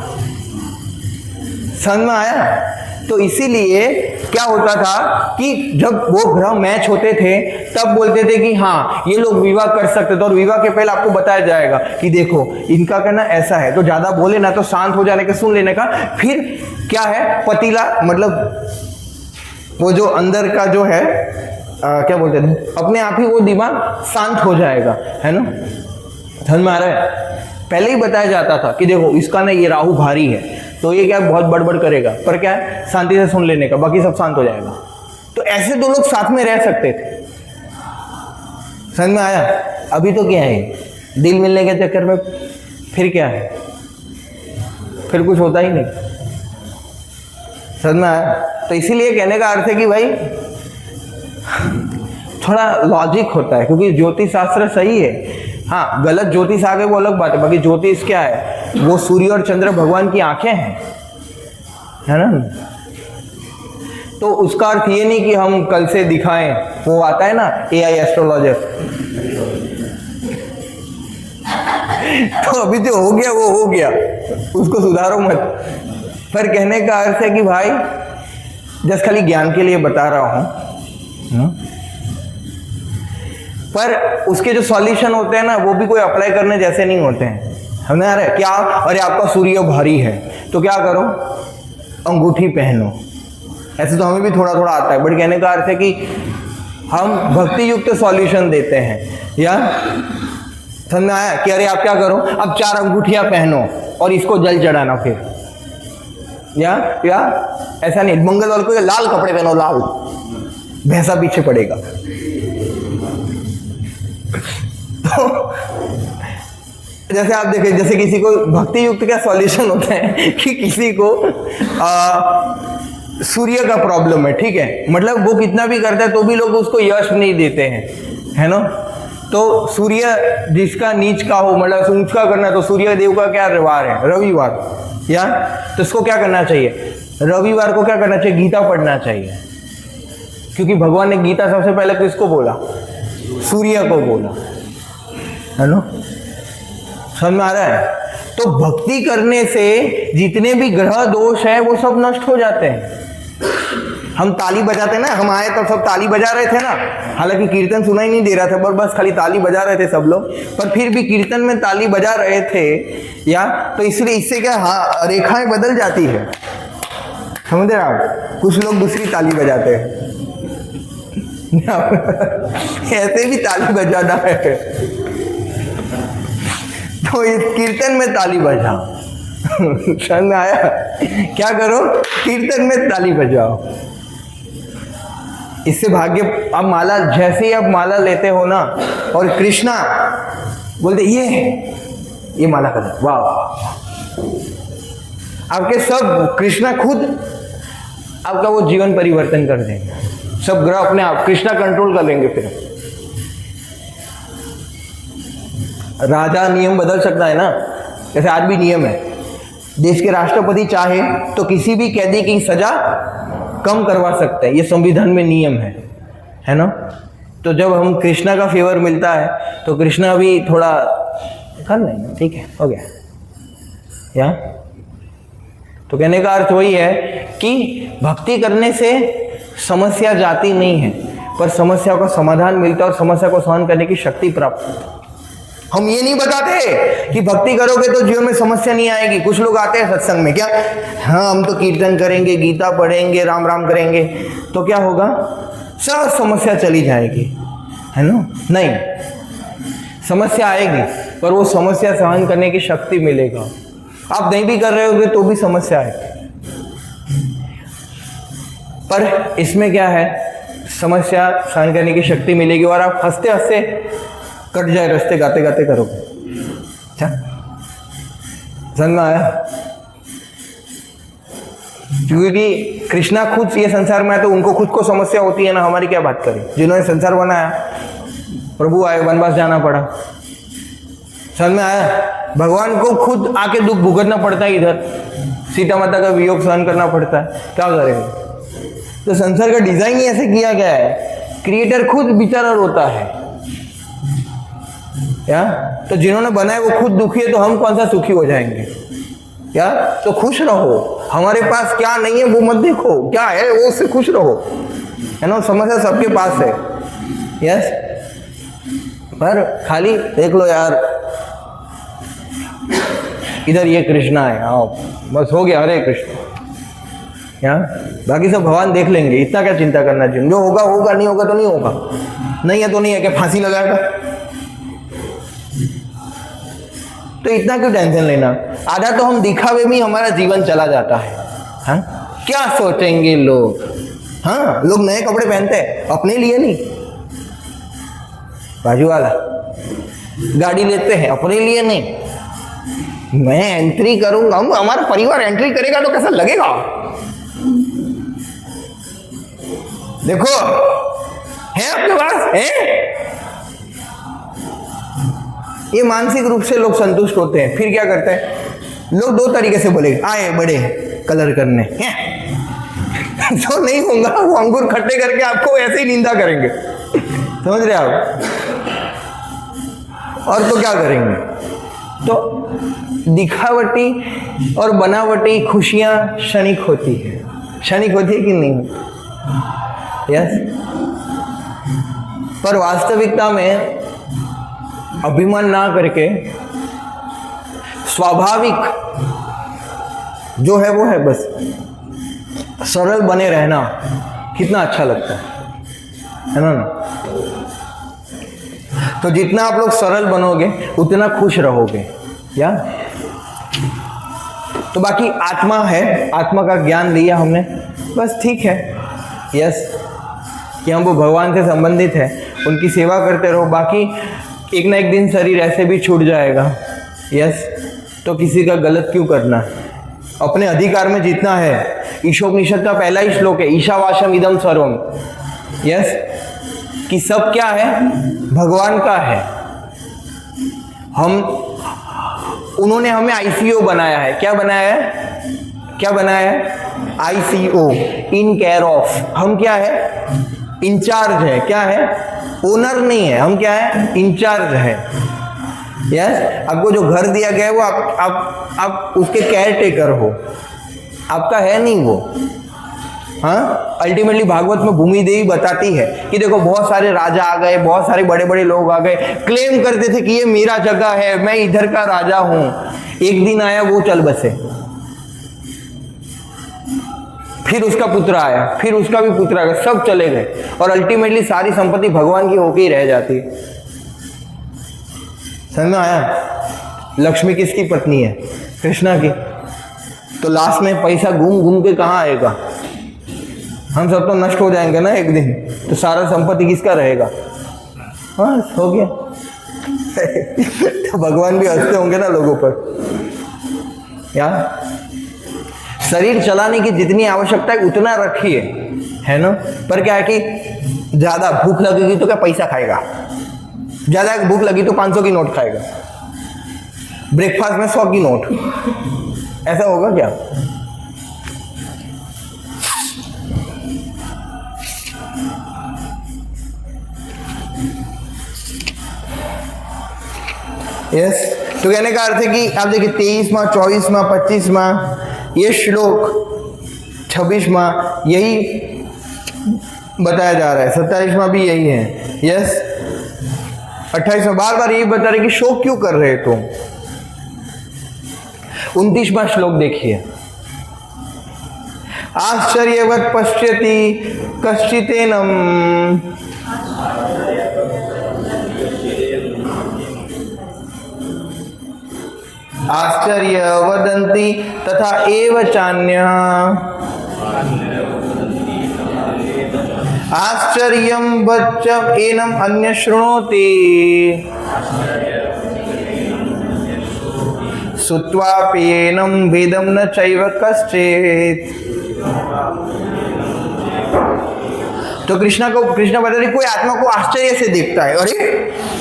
समझ में आया? तो इसीलिए क्या होता था कि जब वो ग्रह मैच होते थे तब बोलते थे कि हाँ ये लोग विवाह कर सकते थे, और विवाह के पहले आपको बताया जाएगा कि देखो इनका कहना ऐसा है, तो ज्यादा बोले ना तो शांत हो जाने का, सुन लेने का। फिर क्या है, पतीला, मतलब वो जो अंदर का जो है क्या बोलते हैं, अपने आप ही वो दिमाग शांत हो जाएगा, है ना। समझ में आ रहा है? पहले ही बताया जाता था कि देखो इसका ना ये राहु भारी है, तो ये क्या बहुत बड़बड़ करेगा, पर क्या है शांति से सुन लेने का, बाकी सब शांत हो जाएगा। तो ऐसे 2 लोग साथ में रह सकते थे। समझ में आया? अभी तो क्या है, दिल मिलने के चक्कर में फिर क्या है, फिर कुछ होता ही नहीं। समझ में आया? तो इसीलिए कहने का अर्थ है कि भाई थोड़ा लॉजिक होता है, क्योंकि ज्योतिष शास्त्र सही है। हाँ, गलत ज्योतिष आ गए वो अलग बात है, बाकी ज्योतिष क्या है, वो सूर्य और चंद्र भगवान की आंखें हैं, है ना। तो उसका अर्थ ये नहीं कि हम कल से दिखाएं, वो आता है ना AI एस्ट्रोलॉजर, तो अभी जो हो गया वो हो गया, उसको सुधारो मत। पर कहने का अर्थ है कि भाई जस्ट खाली ज्ञान के लिए बता रहा हूं, पर उसके जो सॉल्यूशन होते हैं ना वो भी कोई अप्लाई करने जैसे नहीं होते हैं। हमें आ रहा है क्या, अरे आपका सूर्य भारी है तो क्या करो, अंगूठी पहनो। ऐसे तो हमें भी थोड़ा थोड़ा आता है, बट कहने का अर्थ है कि हम भक्ति युक्त सॉल्यूशन देते हैं, या समझ में आया कि अरे आप क्या करो, अब 4 अंगूठियां पहनो और इसको जल चढ़ाना फिर, या ऐसा नहीं, मंगलवार को लाल कपड़े पहनो, लाल, भैंसा पीछे पड़ेगा। तो जैसे आप देखें, जैसे किसी को भक्ति युक्त का सॉल्यूशन होता है कि किसी को सूर्य का प्रॉब्लम है, ठीक है, मतलब वो कितना भी करता है तो भी लोग उसको यश नहीं देते हैं, है ना। तो सूर्य जिसका नीच का हो, मतलब ऊंच का करना, तो सूर्य देव का क्या वार है, रविवार, या तो इसको क्या करना चाहिए, रविवार को क्या करना चाहिए, गीता पढ़ना चाहिए, क्योंकि भगवान ने गीता सबसे पहले किसको बोला, सूर्य को बोला, है ना। समझ में आ रहा है। तो भक्ति करने से जितने भी ग्रह दोष है वो सब नष्ट हो जाते हैं। हम ताली बजाते ना, हम आए तो सब ताली बजा रहे थे ना, हालांकि कीर्तन सुनाई नहीं दे रहा था, पर बस खाली ताली बजा रहे थे सब लोग, पर फिर भी कीर्तन में ताली बजा रहे थे, या तो इसलिए इससे क्या, हाँ, रेखाएं बदल जाती है, समझ रहे आप। कुछ लोग दूसरी ताली बजाते हैं ऐसे भी ताली बजाना है, तो इस कीर्तन में ताली बजाओ। समझ में आया, क्या करो, कीर्तन में ताली बजाओ, इससे भाग्य। आप माला, जैसे ही आप माला लेते हो ना, और कृष्णा बोलते ये माला कर, वाह, आपके सब कृष्णा खुद आपका वो जीवन परिवर्तन कर देंगे, सब ग्रह अपने आप कृष्णा कंट्रोल कर लेंगे। फिर राजा नियम बदल सकता है ना, जैसे आज भी नियम है, देश के राष्ट्रपति चाहे तो किसी भी कैदी की सजा कम करवा सकते हैं, ये संविधान में नियम है ना। तो जब हम कृष्णा का फेवर मिलता है तो कृष्णा भी थोड़ा कर लेंगे, ठीक है, हो गया, या तो कहने का अर्थ वही है कि भक्ति करने से समस्या जाती नहीं है, पर समस्या का समाधान मिलता है और समस्या को सहन करने की शक्ति प्राप्त होती है। हम ये नहीं बताते कि भक्ति करोगे तो जीवन में समस्या नहीं आएगी। कुछ लोग आते हैं सत्संग में, क्या, हाँ हम तो कीर्तन करेंगे, गीता पढ़ेंगे, राम राम करेंगे, तो क्या होगा, सब समस्या चली जाएगी, है ना। नहीं, समस्या आएगी, पर वो समस्या सहन करने की शक्ति मिलेगा। आप नहीं भी कर रहे होगे तो भी समस्या आएगी, पर इसमें क्या है, समस्या सहन करने की शक्ति मिलेगी और आप हंसते हंसते कट जाए रास्ते, गाते गाते करोगे। अच्छा, समझ में आया। क्योंकि कृष्णा खुद ये संसार में आए तो उनको खुद को समस्या होती है ना, हमारी क्या बात करें। जिन्होंने संसार बनाया, प्रभु आए, वनवास जाना पड़ा, समझ में आया। भगवान को खुद आके दुख भुगतना पड़ता है, इधर सीता माता का वियोग सहन करना पड़ता है, क्या करेंगे। तो संसार का डिजाइन ही ऐसे किया गया है, क्रिएटर खुद बेचारा रोता है, या तो जिन्होंने बनाया वो खुद दुखी है, तो हम कौन सा सुखी हो जाएंगे, या तो खुश रहो। हमारे पास क्या नहीं है वो मत देखो, क्या है वो उससे खुश रहो, है ना। समस्या सबके पास है, यस, पर खाली देख लो यार, इधर ये कृष्णा है, आओ बस हो गया, हरे कृष्ण, या बाकी सब भगवान देख लेंगे, इतना क्या चिंता करना चाहिए। जो होगा होगा, नहीं होगा तो नहीं होगा, नहीं है तो नहीं है, क्या फांसी लगाएगा, तो इतना क्यों टेंशन लेना। आधा तो हम दिखावे में हमारा जीवन चला जाता है, हाँ, क्या सोचेंगे लोग। हाँ, लोग नए कपड़े पहनते हैं अपने लिए नहीं, बाजू वाला गाड़ी लेते हैं अपने लिए नहीं। मैं एंट्री करूंगा, हमारा परिवार एंट्री करेगा तो कैसा लगेगा, देखो है आपके पास है। ये मानसिक रूप से लोग संतुष्ट होते हैं, फिर क्या करते हैं लोग, दो तरीके से बोलेंगे, आए बड़े कलर करने जो नहीं होगा वो अंगूर खट्टे करके आपको ऐसे ही निंदा करेंगे, समझ रहे आप। और तो क्या करेंगे, तो दिखावटी और बनावटी खुशियां क्षणिक होती है, क्षणिक होती है कि नहीं, यस। पर वास्तविकता में अभिमान ना करके स्वाभाविक जो है वो है, बस सरल बने रहना कितना अच्छा लगता है ना। तो जितना आप लोग सरल बनोगे उतना खुश रहोगे। या तो बाकी आत्मा है, आत्मा का ज्ञान लिया हमने, बस ठीक है। यस, कि हम वो भगवान से संबंधित है, उनकी सेवा करते रहो। बाकी एक ना एक दिन शरीर ऐसे भी छूट जाएगा। यस, तो किसी का गलत क्यों करना, अपने अधिकार में जितना है। ईशोपनिषद का पहला ही श्लोक है, ईशावासम इदम सर्वम। यस, कि सब क्या है, भगवान का है। उन्होंने हमें आईसीओ बनाया है। क्या बनाया है, क्या बनाया है, आईसीओ, इन केयर ऑफ। हम क्या है, इंचार्ज है। क्या है, ओनर नहीं है, हम क्या है, इंचार्ज है। यस, आपको जो घर दिया गया है वो आप उसके केयर टेकर हो, आपका है नहीं वो। हाँ, अल्टीमेटली भागवत में भूमि देवी बताती है कि देखो बहुत सारे राजा आ गए, बहुत सारे बड़े बड़े लोग आ गए, क्लेम करते थे कि ये मेरा जगह है, मैं इधर का राजा हूं। एक दिन आया वो चल बसे, फिर उसका पुत्र आया, फिर उसका भी पुत्र आ गया, सब चले गए और अल्टीमेटली सारी संपत्ति भगवान की होके ही रह जाती है। समझ में आया? लक्ष्मी किसकी पत्नी है, कृष्णा की। तो लास्ट में पैसा घूम घूम के कहाँ आएगा, हम सब तो नष्ट हो जाएंगे ना एक दिन, तो सारा संपत्ति किसका रहेगा। हाँ, हो गया। तो भगवान भी हंसते होंगे ना लोगों पर। यार, शरीर चलाने की जितनी आवश्यकता है उतना रखिए, है ना। पर क्या है कि ज्यादा भूख लगेगी तो क्या पैसा खाएगा, ज्यादा भूख लगी तो 500 की नोट खाएगा, ब्रेकफास्ट में 100 की नोट, ऐसा होगा क्या। यस, तो कहने का अर्थ है कि आप देखिए 23वां, 24वां, 25वां ये श्लोक, 26वां यही बताया जा रहा है, 27वां भी यही है। यस, 28वां बार बार यही बता रहे कि शोक क्यों कर रहे तुम। 29वां श्लोक देखिए, आश्चर्यवत् पश्यति कश्चितेनम, आश्चर्य वदन्ति तथा एव चान्यः, आश्चर्यं वच्च एनम् अन्य शृणोति, श्रुत्वापि एनं वेदं न चैव कश्चित्। तो कृष्णा बता रही कोई आत्मा को आश्चर्य से देखता है, अरे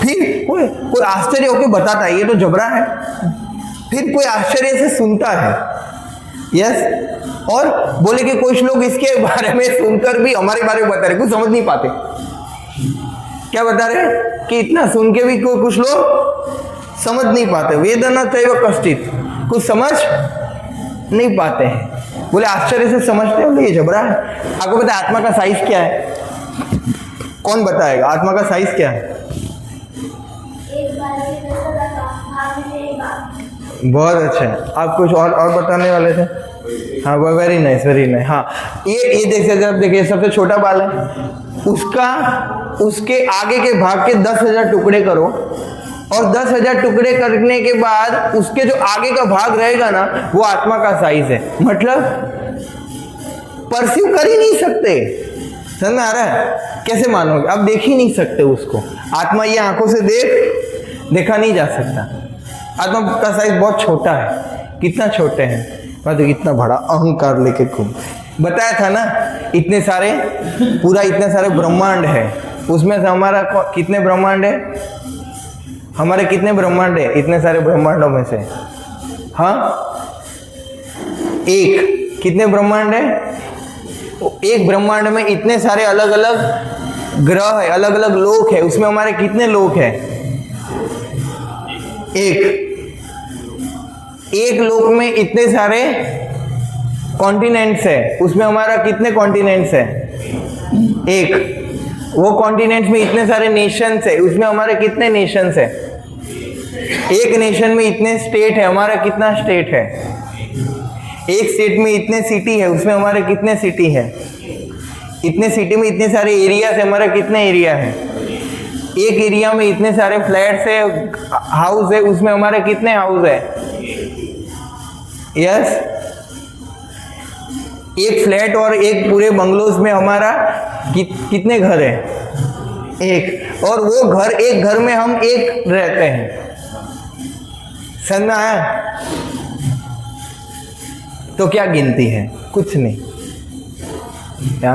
फिर कोई आश्चर्य होकर बताता है ये तो जबरा है, फिर कोई आश्चर्य से सुनता है। यस, और बोले कि कुछ लोग इसके बारे में सुनकर भी हमारे बारे में बता रहे, कुछ समझ नहीं पाते। क्या बता रहे कि इतना सुन के भी कुछ लोग समझ नहीं पाते। वेदना चैव कश्चित्, कुछ समझ नहीं पाते हैं। बोले आश्चर्य से समझते हो, ये जबरा है। आपको पता है आत्मा का साइज क्या है, कौन बताएगा आत्मा का साइज क्या है। बहुत अच्छा है, आप कुछ और बताने वाले थे। हाँ, वेरी नाइस, वेरी नाइस। हाँ, ये देख सकते हैं, देखिए सबसे छोटा बाल है, उसके आगे के भाग के 10,000 टुकड़े करो और 10,000 टुकड़े करने के बाद उसके जो आगे का भाग रहेगा ना वो आत्मा का साइज है। मतलब परसीव कर ही नहीं सकते। समझ में आ रहा है? कैसे मानोगे, अब देख ही नहीं सकते उसको। आत्मा ये आंखों से देखा नहीं जा सकता। आत्मा का साइज बहुत छोटा है। कितना छोटे हैं, मतलब इतना बड़ा अहंकार लेके घूम। बताया था ना, इतने सारे ब्रह्मांड है, उसमें से हमारा कितने ब्रह्मांड है, हमारे कितने ब्रह्मांड है इतने सारे ब्रह्मांडों में से। हाँ, एक, कितने ब्रह्मांड है, एक ब्रह्मांड में इतने सारे अलग अलग ग्रह है, अलग अलग लोक है, उसमें हमारे कितने लोक है, एक लोक में इतने सारे कॉन्टिनेंट्स है, उसमें हमारा कितने कॉन्टिनेंट्स है, एक। वो कॉन्टिनेंट्स में इतने सारे नेशंस है, उसमें हमारे कितने नेशंस है, एक नेशन में इतने स्टेट है, हमारा कितना स्टेट है, एक स्टेट में इतने सिटी है, उसमें हमारे कितने सिटी है, इतने सिटी में इतने सारे एरिया है, हमारा कितने एरिया है, एक एरिया में इतने सारे फ्लैट्स है, हाउस है, उसमें हमारे कितने हाउस है? यस, एक फ्लैट और एक पूरे बंगलोज में हमारा कितने घर है? एक। और वो घर, एक घर में हम एक रहते हैं। समझ में आया? तो क्या गिनती है? कुछ नहीं। क्या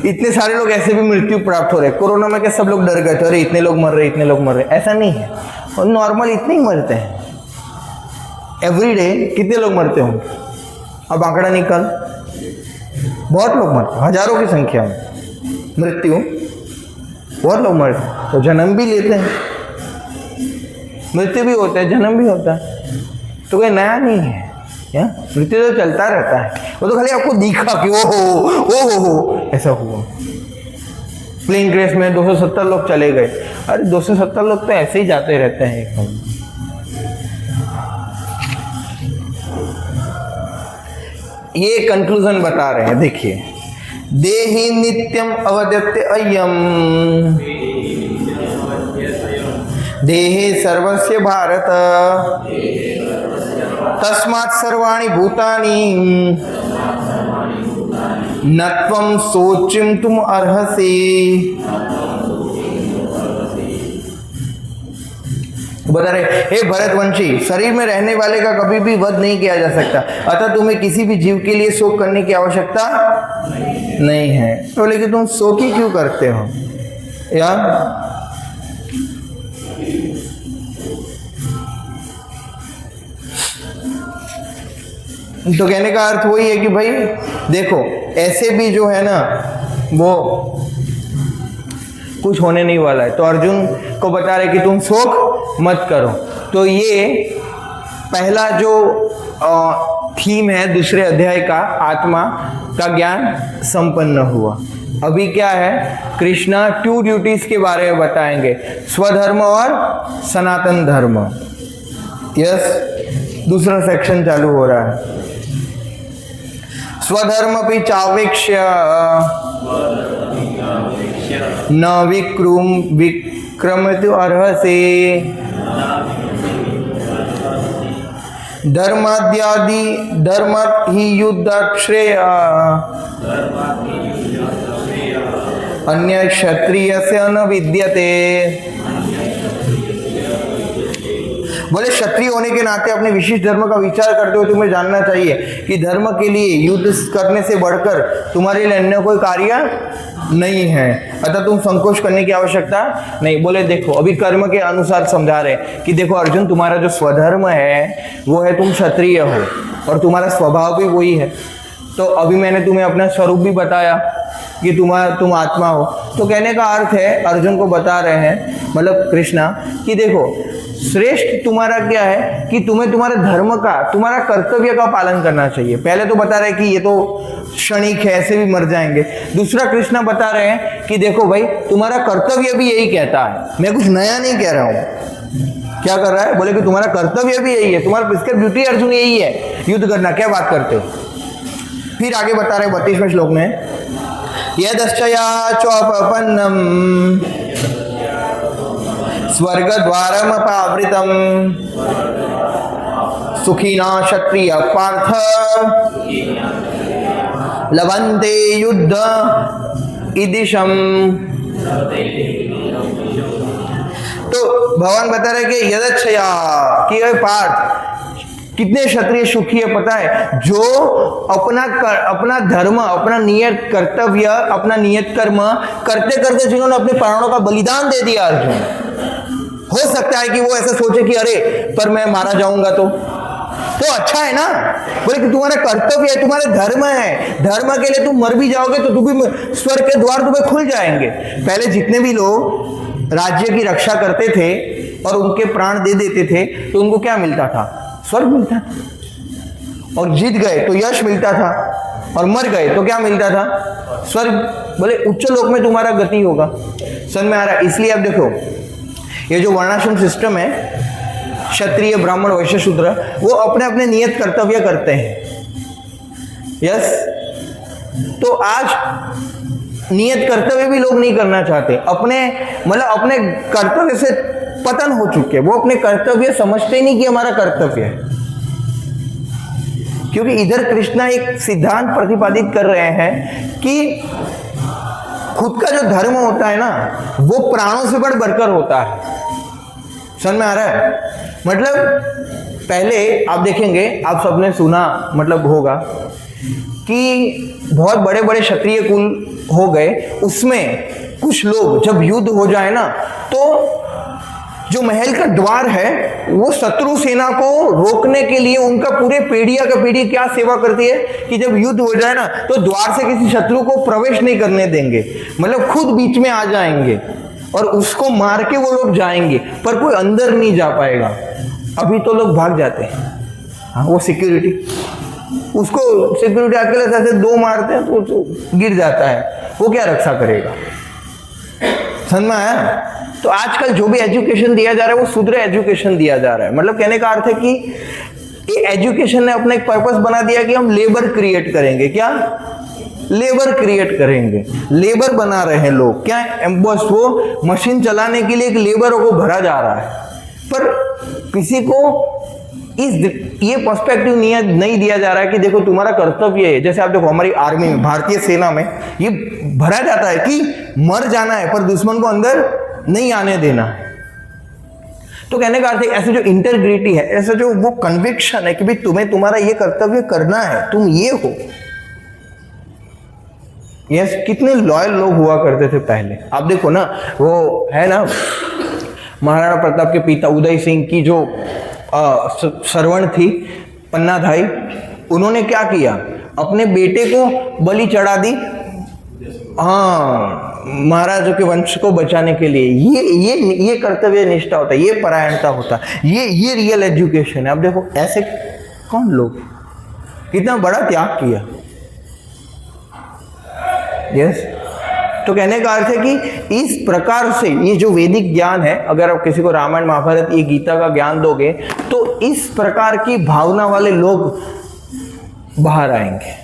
इतने सारे लोग ऐसे भी मृत्यु प्राप्त हो रहे। कोरोना में क्या सब लोग डर गए थे, अरे इतने लोग मर रहे, इतने लोग मर रहे? ऐसा नहीं है, और नॉर्मल इतने ही मरते हैं। एवरी डे कितने लोग मरते होंगे? अब आंकड़ा निकल, बहुत लोग मरते, हजारों की संख्या में मृत्यु, बहुत लोग मरते। तो जन्म भी लेते हैं, मृत्यु भी होता है, जन्म भी होता है, तो कोई नया नहीं है। मृत्यु तो चलता रहता है, वो तो खाली आपको दिखा कि ओ हो ऐसा हुआ। प्लेन क्रैश में 270 लोग चले गए। अरे 270 लोग तो ऐसे ही जाते रहते हैं एकदम। ये कंक्लूजन बता रहे हैं, देखिए, देहि नित्यम अवद्यते अयम देहे सर्वस्य भारत तस्मात् सर्वाणि भूतानि न त्वं शोचिं तुम अर्हसि। बता रहे, हे भरतवंशी, शरीर में रहने वाले का कभी भी वध नहीं किया जा सकता, अतः तुम्हें किसी भी जीव के लिए शोक करने की आवश्यकता नहीं है। तो लेकिन तुम शोक ही क्यों करते हो यार? तो कहने का अर्थ वही है कि भाई देखो, ऐसे भी जो है ना वो कुछ होने नहीं वाला है। तो अर्जुन को बता रहे कि तुम शोक मत करो। तो ये पहला जो थीम है दूसरे अध्याय का, आत्मा का ज्ञान संपन्न हुआ। अभी क्या है, कृष्णा 2 ड्यूटीज के बारे में बताएंगे, स्वधर्म और सनातन धर्म। यस, दूसरा सेक्शन चालू हो रहा है। स्वधर्मपि चावेक्ष्य न विक्रमतु अर्हसे धर्माद्यादि धर्मात् हि युद्धात् श्रेय अन्य क्षत्रियस्य न विद्यते। बोले क्षत्रिय होने के नाते अपने विशिष्ट धर्म का विचार करते हुए तुम्हें जानना चाहिए कि धर्म के लिए युद्ध करने से बढ़कर तुम्हारे लिए अन्य कोई कार्य नहीं है, अतः तुम संकोच करने की आवश्यकता नहीं। बोले देखो, अभी कर्म के अनुसार समझा रहे कि देखो अर्जुन, तुम्हारा जो स्वधर्म है वो है तुम क्षत्रिय हो और तुम्हारा स्वभाव भी वही है। तो अभी मैंने तुम्हें अपना स्वरूप भी बताया कि तुम आत्मा हो। तो कहने का अर्थ है, अर्जुन को बता रहे हैं, मतलब कृष्णा, कि देखो श्रेष्ठ तुम्हारा क्या है कि तुम्हें तुम्हारे धर्म का, तुम्हारा कर्तव्य का पालन करना चाहिए। पहले तो बता रहे कि ये तो क्षणिक है, ऐसे भी मर जाएंगे। दूसरा कृष्णा बता रहे हैं कि देखो भाई, तुम्हारा कर्तव्य भी यही कहता है, मैं कुछ नया नहीं कह रहा हूँ। क्या कर रहा है? बोले कि तुम्हारा कर्तव्य भी यही है, तुम्हारा प्रिस्क्राइब ड्यूटी अर्जुन यही है, युद्ध करना। क्या बात करते हो? फिर आगे बता रहे 32वें श्लोक में, यदश्चया चोपपन्नम स्वर्गद्वारमपावृतम सुखिना क्षत्रिय पार्थ लभन्ते युद्ध ईदिशम। तो भगवान बता रहे कि यदच्छया, कि पार्थ, कितने क्षत्रिय सुखी है पता है? जो अपना धर्म, अपना नियत कर्तव्य, अपना नियत कर्म करते करते जिन्होंने अपने प्राणों का बलिदान दे दिया। अर्जुन, हो सकता है कि वो ऐसा सोचे कि अरे पर मैं मारा जाऊंगा तो अच्छा है ना। बोले कि तुम्हारा कर्तव्य है, तुम्हारा धर्म है, धर्म के लिए तुम मर भी जाओगे तो तुम भी स्वर्ग के द्वार तुम्हें खुल जाएंगे। पहले जितने भी लोग राज्य की रक्षा करते थे और उनके प्राण दे देते थे तो उनको क्या मिलता था? स्वर्ग मिलता था। और जीत गए तो यश मिलता था, और मर गए तो क्या मिलता था? स्वर्ग। बोले उच्च लोक में तुम्हारा गति होगा। समझ में आ रहा है? इसलिए अब देखो, ये जो वर्णाश्रम सिस्टम है, क्षत्रिय ब्राह्मण वैश्य शूद्र, वो अपने अपने नियत कर्तव्य करते हैं। यस। तो आज नियत कर्तव्य भी लोग नहीं करना चाहते, अपने मतलब अपने कर्तव्य से पतन हो चुके, वो अपने कर्तव्य समझते ही नहीं कि हमारा कर्तव्य है। क्योंकि इधर कृष्णा एक सिद्धांत प्रतिपादित कर रहे हैं कि खुद का जो धर्म होता है ना वो प्राणों से बढ़कर होता है। समझ में आ रहा है? मतलब पहले आप देखेंगे, आप सबने सुना मतलब होगा कि बहुत बड़े बड़े क्षत्रिय कुल हो गए, उसमें कुछ लोग जब युद्ध हो जाए ना तो जो महल का द्वार है वो शत्रु सेना को रोकने के लिए उनका पूरे पीढ़िया का पीढ़ी क्या सेवा करती है कि जब युद्ध हो जाए ना तो द्वार से किसी शत्रु को प्रवेश नहीं करने देंगे, मतलब खुद बीच में आ जाएंगे और उसको मार के वो लोग जाएंगे, पर कोई अंदर नहीं जा पाएगा। अभी तो लोग भाग जाते हैं, हाँ वो सिक्योरिटी, उसको सिक्योरिटी अकेले ऐसे दो मारते हैं तो गिर जाता है, वो क्या रक्षा करेगा? समझ में आया? तो आजकल जो भी एजुकेशन दिया जा रहा है वो शुद्र एजुकेशन दिया जा रहा है। मतलब कहने का अर्थ है कि ये एजुकेशन ने अपना एक पर्पस बना दिया कि हम लेबर क्रिएट करेंगे। क्या लेबर क्रिएट करेंगे? लेबर बना रहे हैं लोग, क्या बस वो मशीन चलाने के लिए एक लेबरों को भरा जा रहा है, पर किसी को ये पर्सपेक्टिव नहीं दिया जा रहा है कि देखो तुम्हारा कर्तव्य है। जैसे आप देखो हमारी आर्मी में, भारतीय सेना में ये भरा जाता है कि मर जाना है पर दुश्मन को अंदर नहीं आने देना है। तो कहने का अर्थ है ऐसे जो इंटीग्रिटी है, ऐसा जो वो कन्विक्शन है कि भाई तुम्हें तुम्हारा ये कर्तव्य करना है, तुम ये हो। यस, कितने लॉयल लोग हुआ करते थे पहले। आप देखो ना, वो है ना महाराणा प्रताप के पिता उदय सिंह की जो सरवण थी पन्नाधाई, उन्होंने क्या किया? अपने बेटे को बलि चढ़ा दी, हाँ, महाराजों के वंश को बचाने के लिए। ये कर्तव्य निष्ठा होता है, ये परायणता होता है, ये रियल एजुकेशन है। अब देखो ऐसे कौन लोग, कितना बड़ा त्याग किया। यस, तो कहने का अर्थ है कि इस प्रकार से ये जो वैदिक ज्ञान है, अगर आप किसी को रामायण महाभारत ये गीता का ज्ञान दोगे तो इस प्रकार की भावना वाले लोग बाहर आएंगे।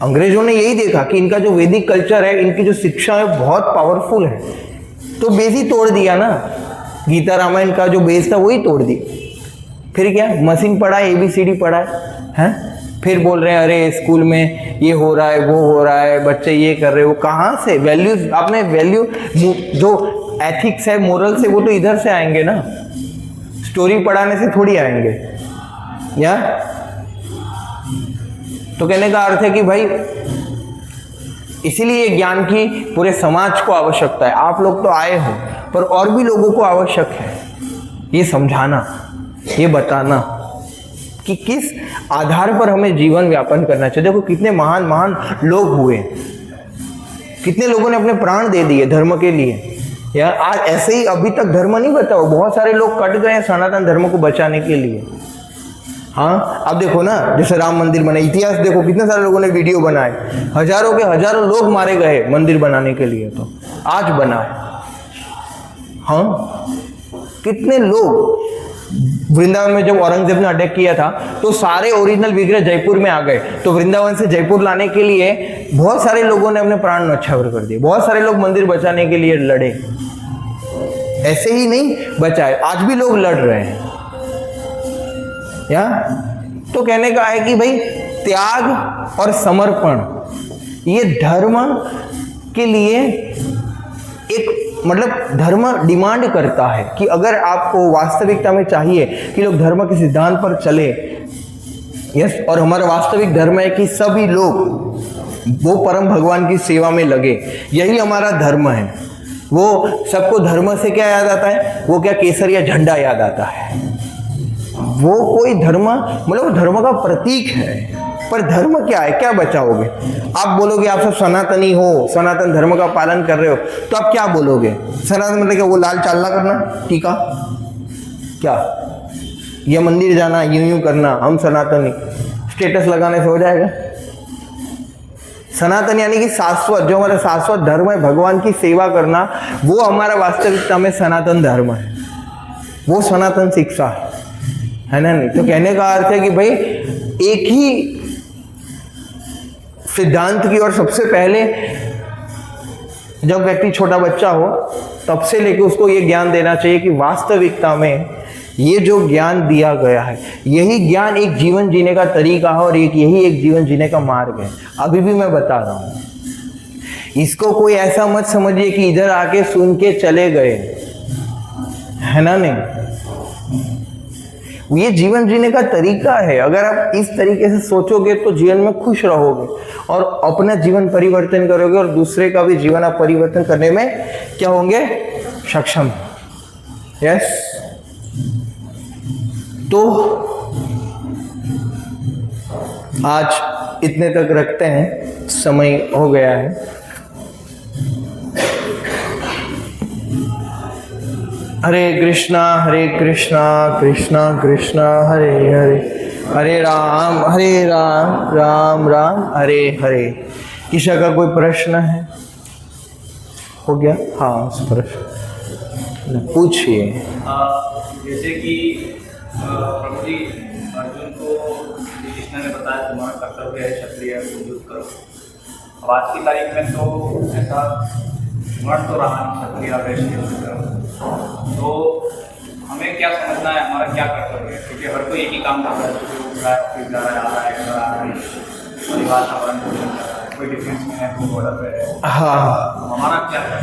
अंग्रेजों ने यही देखा कि इनका जो वैदिक कल्चर है, इनकी जो शिक्षा है बहुत पावरफुल है, तो बेस ही तोड़ दिया ना। गीता रामायण का जो बेस था वही तोड़ दिया। फिर क्या मशीन पढ़ा है, ABCD पढ़ा है? फिर बोल रहे हैं अरे स्कूल में ये हो रहा है, वो हो रहा है, बच्चे ये कर रहे हो। कहाँ से वैल्यूज? आपने वैल्यू जो एथिक्स है, मोरल से, वो तो इधर से आएंगे ना, स्टोरी पढ़ाने से थोड़ी आएंगे। या तो कहने का अर्थ है कि भाई इसीलिए ज्ञान की पूरे समाज को आवश्यकता है। आप लोग तो आए हो, पर और भी लोगों को आवश्यक है ये समझाना, ये बताना कि किस आधार पर हमें जीवन व्यापन करना चाहिए। देखो कितने महान महान लोग हुए, कितने लोगों ने अपने प्राण दे दिए धर्म के लिए। यार आज ऐसे ही अभी तक धर्म नहीं बचा, बहुत सारे लोग कट गए सनातन धर्म को बचाने के लिए। हाँ, अब देखो ना, जैसे राम मंदिर बना, इतिहास देखो कितने सारे लोगों ने वीडियो बनाए, हजारों के हजारों लोग मारे गए मंदिर बनाने के लिए, तो आज बना है। हाँ, कितने लोग, वृंदावन में जब औरंगजेब ने अटैक किया था तो सारे ओरिजिनल विग्रह जयपुर में आ गए, तो वृंदावन से जयपुर लाने के लिए बहुत सारे लोगों ने अपने प्राण न्यौछावर कर दिए, बहुत सारे लोग मंदिर बचाने के लिए लड़े। ऐसे ही नहीं बचाए, आज भी लोग लड़ रहे हैं। या तो कहने का है कि भाई त्याग और समर्पण ये धर्म के लिए एक मतलब धर्म डिमांड करता है कि अगर आपको वास्तविकता में चाहिए कि लोग धर्म के सिद्धांत पर चले, यस, और हमारा वास्तविक धर्म है कि सभी लोग वो परम भगवान की सेवा में लगे, यही हमारा धर्म है। वो सबको धर्म से क्या याद आता है? वो क्या केसर या झंडा याद आता है? वो कोई धर्म मतलब धर्म का प्रतीक है, पर धर्म क्या है? क्या बचाओगे? आप बोलोगे आप सब सनातनी हो, सनातन धर्म का पालन कर रहे हो, तो आप क्या बोलोगे? सनातन मतलब क्या? वो लाल चालना करना, टीका, क्या ये मंदिर जाना, यूं करना, हम सनातनी, स्टेटस लगाने से हो जाएगा? सनातन यानी कि शाश्वत, जो हमारा शाश्वत धर्म है, भगवान की सेवा करना, वो हमारा वास्तविकता में सनातन धर्म है, वो सनातन शिक्षा है ना? नहीं तो कहने का अर्थ है कि भाई एक ही सिद्धांत की ओर सबसे पहले जब व्यक्ति छोटा बच्चा हो तब से लेके उसको ये ज्ञान देना चाहिए कि वास्तविकता में ये जो ज्ञान दिया गया है, यही ज्ञान एक जीवन जीने का तरीका है और यही एक जीवन जीने का मार्ग है। अभी भी मैं बता रहा हूँ, इसको कोई ऐसा मत समझिए कि इधर आके सुन के चले गए, है ना। नहीं, ये जीवन जीने का तरीका है। अगर आप इस तरीके से सोचोगे तो जीवन में खुश रहोगे और अपना जीवन परिवर्तन करोगे और दूसरे का भी जीवन आप परिवर्तन करने में क्या होंगे, सक्षम। यस, तो आज इतने तक रखते हैं, समय हो गया है। हरे कृष्णा कृष्णा कृष्णा हरे हरे, हरे राम राम राम हरे हरे। किसी का कोई प्रश्न है? हो गया? हाँ, प्रश्न पूछिए। जैसे कि प्रभु जी अर्जुन को कृष्ण ने बताया तुम्हारा कर्तव्य है क्षत्रिय युद्ध करो। अब आज की तारीख में तो ऐसा वर्ण तो रहा नहीं, क्षत्रिय वैश्य करो। तो हमें क्या समझना है, हमारा क्या कर्तव्य है? क्योंकि हर कोई एक ही काम करता है, उठ रहा है, ऑफिस जा रहा है, आ रहा है, परिवार का पालन कर रहा है, कोई डिफेंस में है, कोई बॉर्डर पे है। हाँ, हमारा क्या है?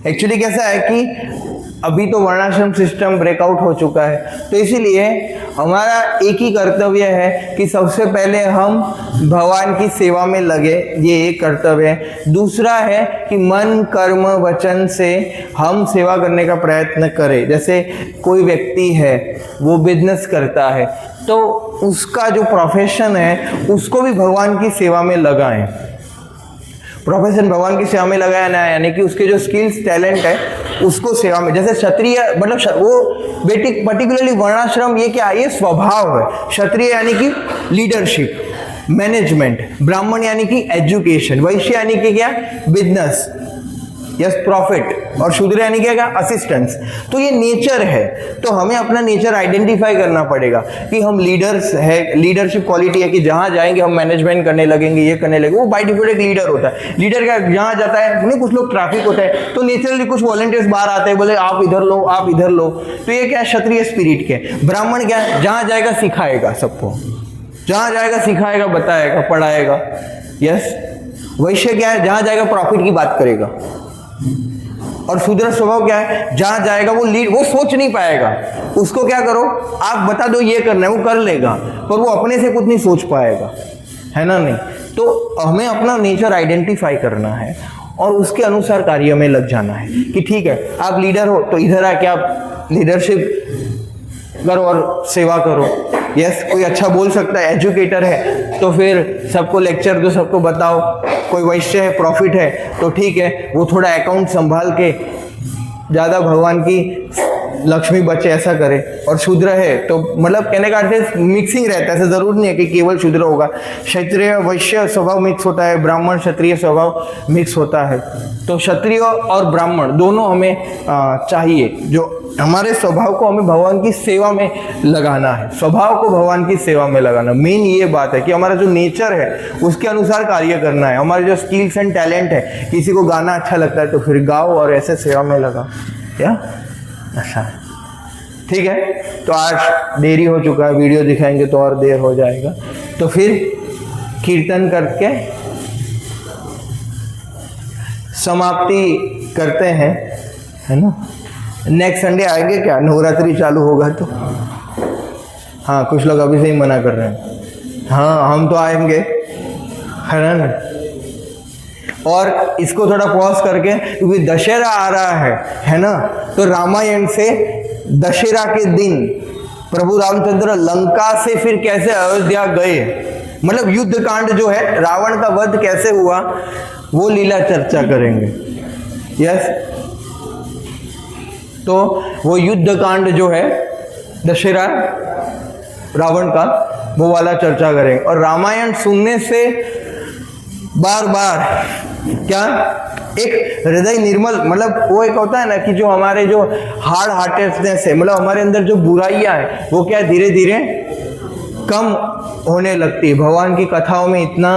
एक्चुअली कैसा है कि अभी तो वर्णाश्रम सिस्टम ब्रेकआउट हो चुका है, तो इसीलिए हमारा एक ही कर्तव्य है कि सबसे पहले हम भगवान की सेवा में लगे, ये एक कर्तव्य है। दूसरा है कि मन कर्म वचन से हम सेवा करने का प्रयत्न करें। जैसे कोई व्यक्ति है वो बिजनेस करता है तो उसका जो प्रोफेशन है उसको भी भगवान की सेवा में लगाएं। प्रोफेशन भगवान की सेवा में लगाया ना, यानी कि उसके जो स्किल्स टैलेंट है उसको सेवा में। जैसे क्षत्रिय मतलब वो बेटिक पर्टिकुलरली वर्णाश्रम, ये क्या है, ये स्वभाव है। क्षत्रिय यानी कि लीडरशिप, मैनेजमेंट, ब्राह्मण यानी कि एजुकेशन, वैश्य यानी कि क्या, बिजनेस, यस प्रॉफिट, और शूद्र यानी क्या, असिस्टेंस। तो ये नेचर है, तो हमें अपना नेचर आइडेंटिफाई करना पड़ेगा कि हम लीडर्स है, लीडरशिप क्वालिटी है कि जहाँ जाएंगे हम मैनेजमेंट करने लगेंगे, ये करने लगेंगे। वो बाय डिफॉल्ट एक लीडर होता है। लीडर क्या, जहाँ जाता है नहीं, कुछ लोग ट्रैफिक होता है तो नेचुरली कुछ वॉलंटियर्स बाहर आते हैं, बोले आप इधर लो, आप इधर लो। तो ये क्या, क्षत्रिय स्पिरिट के। ब्राह्मण क्या, जहाँ जाएगा सिखाएगा सबको, जहाँ जाएगा सिखाएगा, बताएगा, पढ़ाएगा। यस, वैश्य क्या है, जहाँ जाएगा प्रॉफिट की बात करेगा। और शूद्र स्वभाव क्या है, जहां जाएगा वो सोच नहीं पाएगा, उसको क्या करो, आप बता दो ये करना है, वो कर लेगा, पर वो अपने से कुछ नहीं सोच पाएगा, है ना। नहीं, तो हमें अपना नेचर आइडेंटिफाई करना है और उसके अनुसार कार्य में लग जाना है कि ठीक है आप लीडर हो तो इधर आके आप लीडरशिप करो और सेवा करो। यस, कोई अच्छा बोल सकता है, एजुकेटर है तो फिर सबको लेक्चर दो, सबको बताओ। कोई वैश्य है, प्रॉफिट है तो ठीक है, वो थोड़ा अकाउंट संभाल के ज़्यादा भगवान की लक्ष्मी बचे ऐसा करे। और शूद्र है तो मतलब कहने का अर्थ है मिक्सिंग रहता है, ऐसा जरूर नहीं है कि केवल शूद्र होगा। क्षत्रिय वैश्य स्वभाव मिक्स होता है, ब्राह्मण क्षत्रिय स्वभाव मिक्स होता है। तो क्षत्रिय और ब्राह्मण दोनों हमें चाहिए। जो हमारे स्वभाव को हमें भगवान की सेवा में लगाना है, स्वभाव को भगवान की सेवा में लगाना। मेन ये बात है कि हमारा जो नेचर है उसके अनुसार कार्य करना है। हमारे जो स्किल्स एंड टैलेंट है, किसी को गाना अच्छा लगता है तो फिर गाओ और ऐसे सेवा में लगा। क्या अच्छा, ठीक है। तो आज देरी हो चुका है, वीडियो दिखाएंगे तो और देर हो जाएगा, तो फिर कीर्तन करके समाप्ति करते हैं, है ना। नेक्स्ट संडे आएंगे क्या, नवरात्रि चालू होगा तो। हाँ, कुछ लोग अभी से ही मना कर रहे हैं। हाँ, हम तो आएंगे, है ना। और इसको थोड़ा पॉज करके, क्योंकि दशहरा आ रहा है ना, तो रामायण से दशहरा के दिन प्रभु रामचंद्र लंका से फिर कैसे अयोध्या गए, मतलब युद्ध कांड जो है, रावण का वध कैसे हुआ, वो लीला चर्चा करेंगे। यस, तो वो युद्ध कांड जो है दशहरा रावण का, वो वाला चर्चा करें। और रामायण सुनने से बार बार क्या, एक हृदय निर्मल, मतलब वो एक होता है ना कि जो हमारे जो हार्ड हार्टेडनेस है, मतलब हमारे अंदर जो बुराइयां है वो क्या धीरे धीरे कम होने लगती है। भगवान की कथाओं में इतना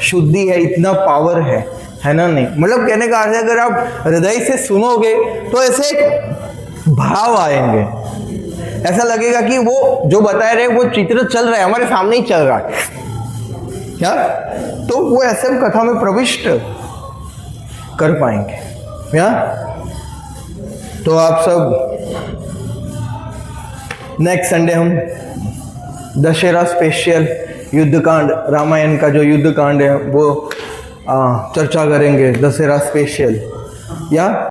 शुद्धि है, इतना पावर है ना? नहीं, मतलब कहने का अर्थ है अगर आप हृदय से सुनोगे तो ऐसे एक भाव आएंगे, ऐसा लगेगा कि वो जो बता रहे वो चित्र चल रहा है, हमारे सामने ही चल रहा है क्या, तो वो ऐसे हम कथा में प्रविष्ट कर पाएंगे क्या? तो आप सब नेक्स्ट संडे हम दशहरा स्पेशल युद्धकांड, रामायण का जो युद्धकांड है वो चर्चा करेंगे, दशहरा स्पेशल या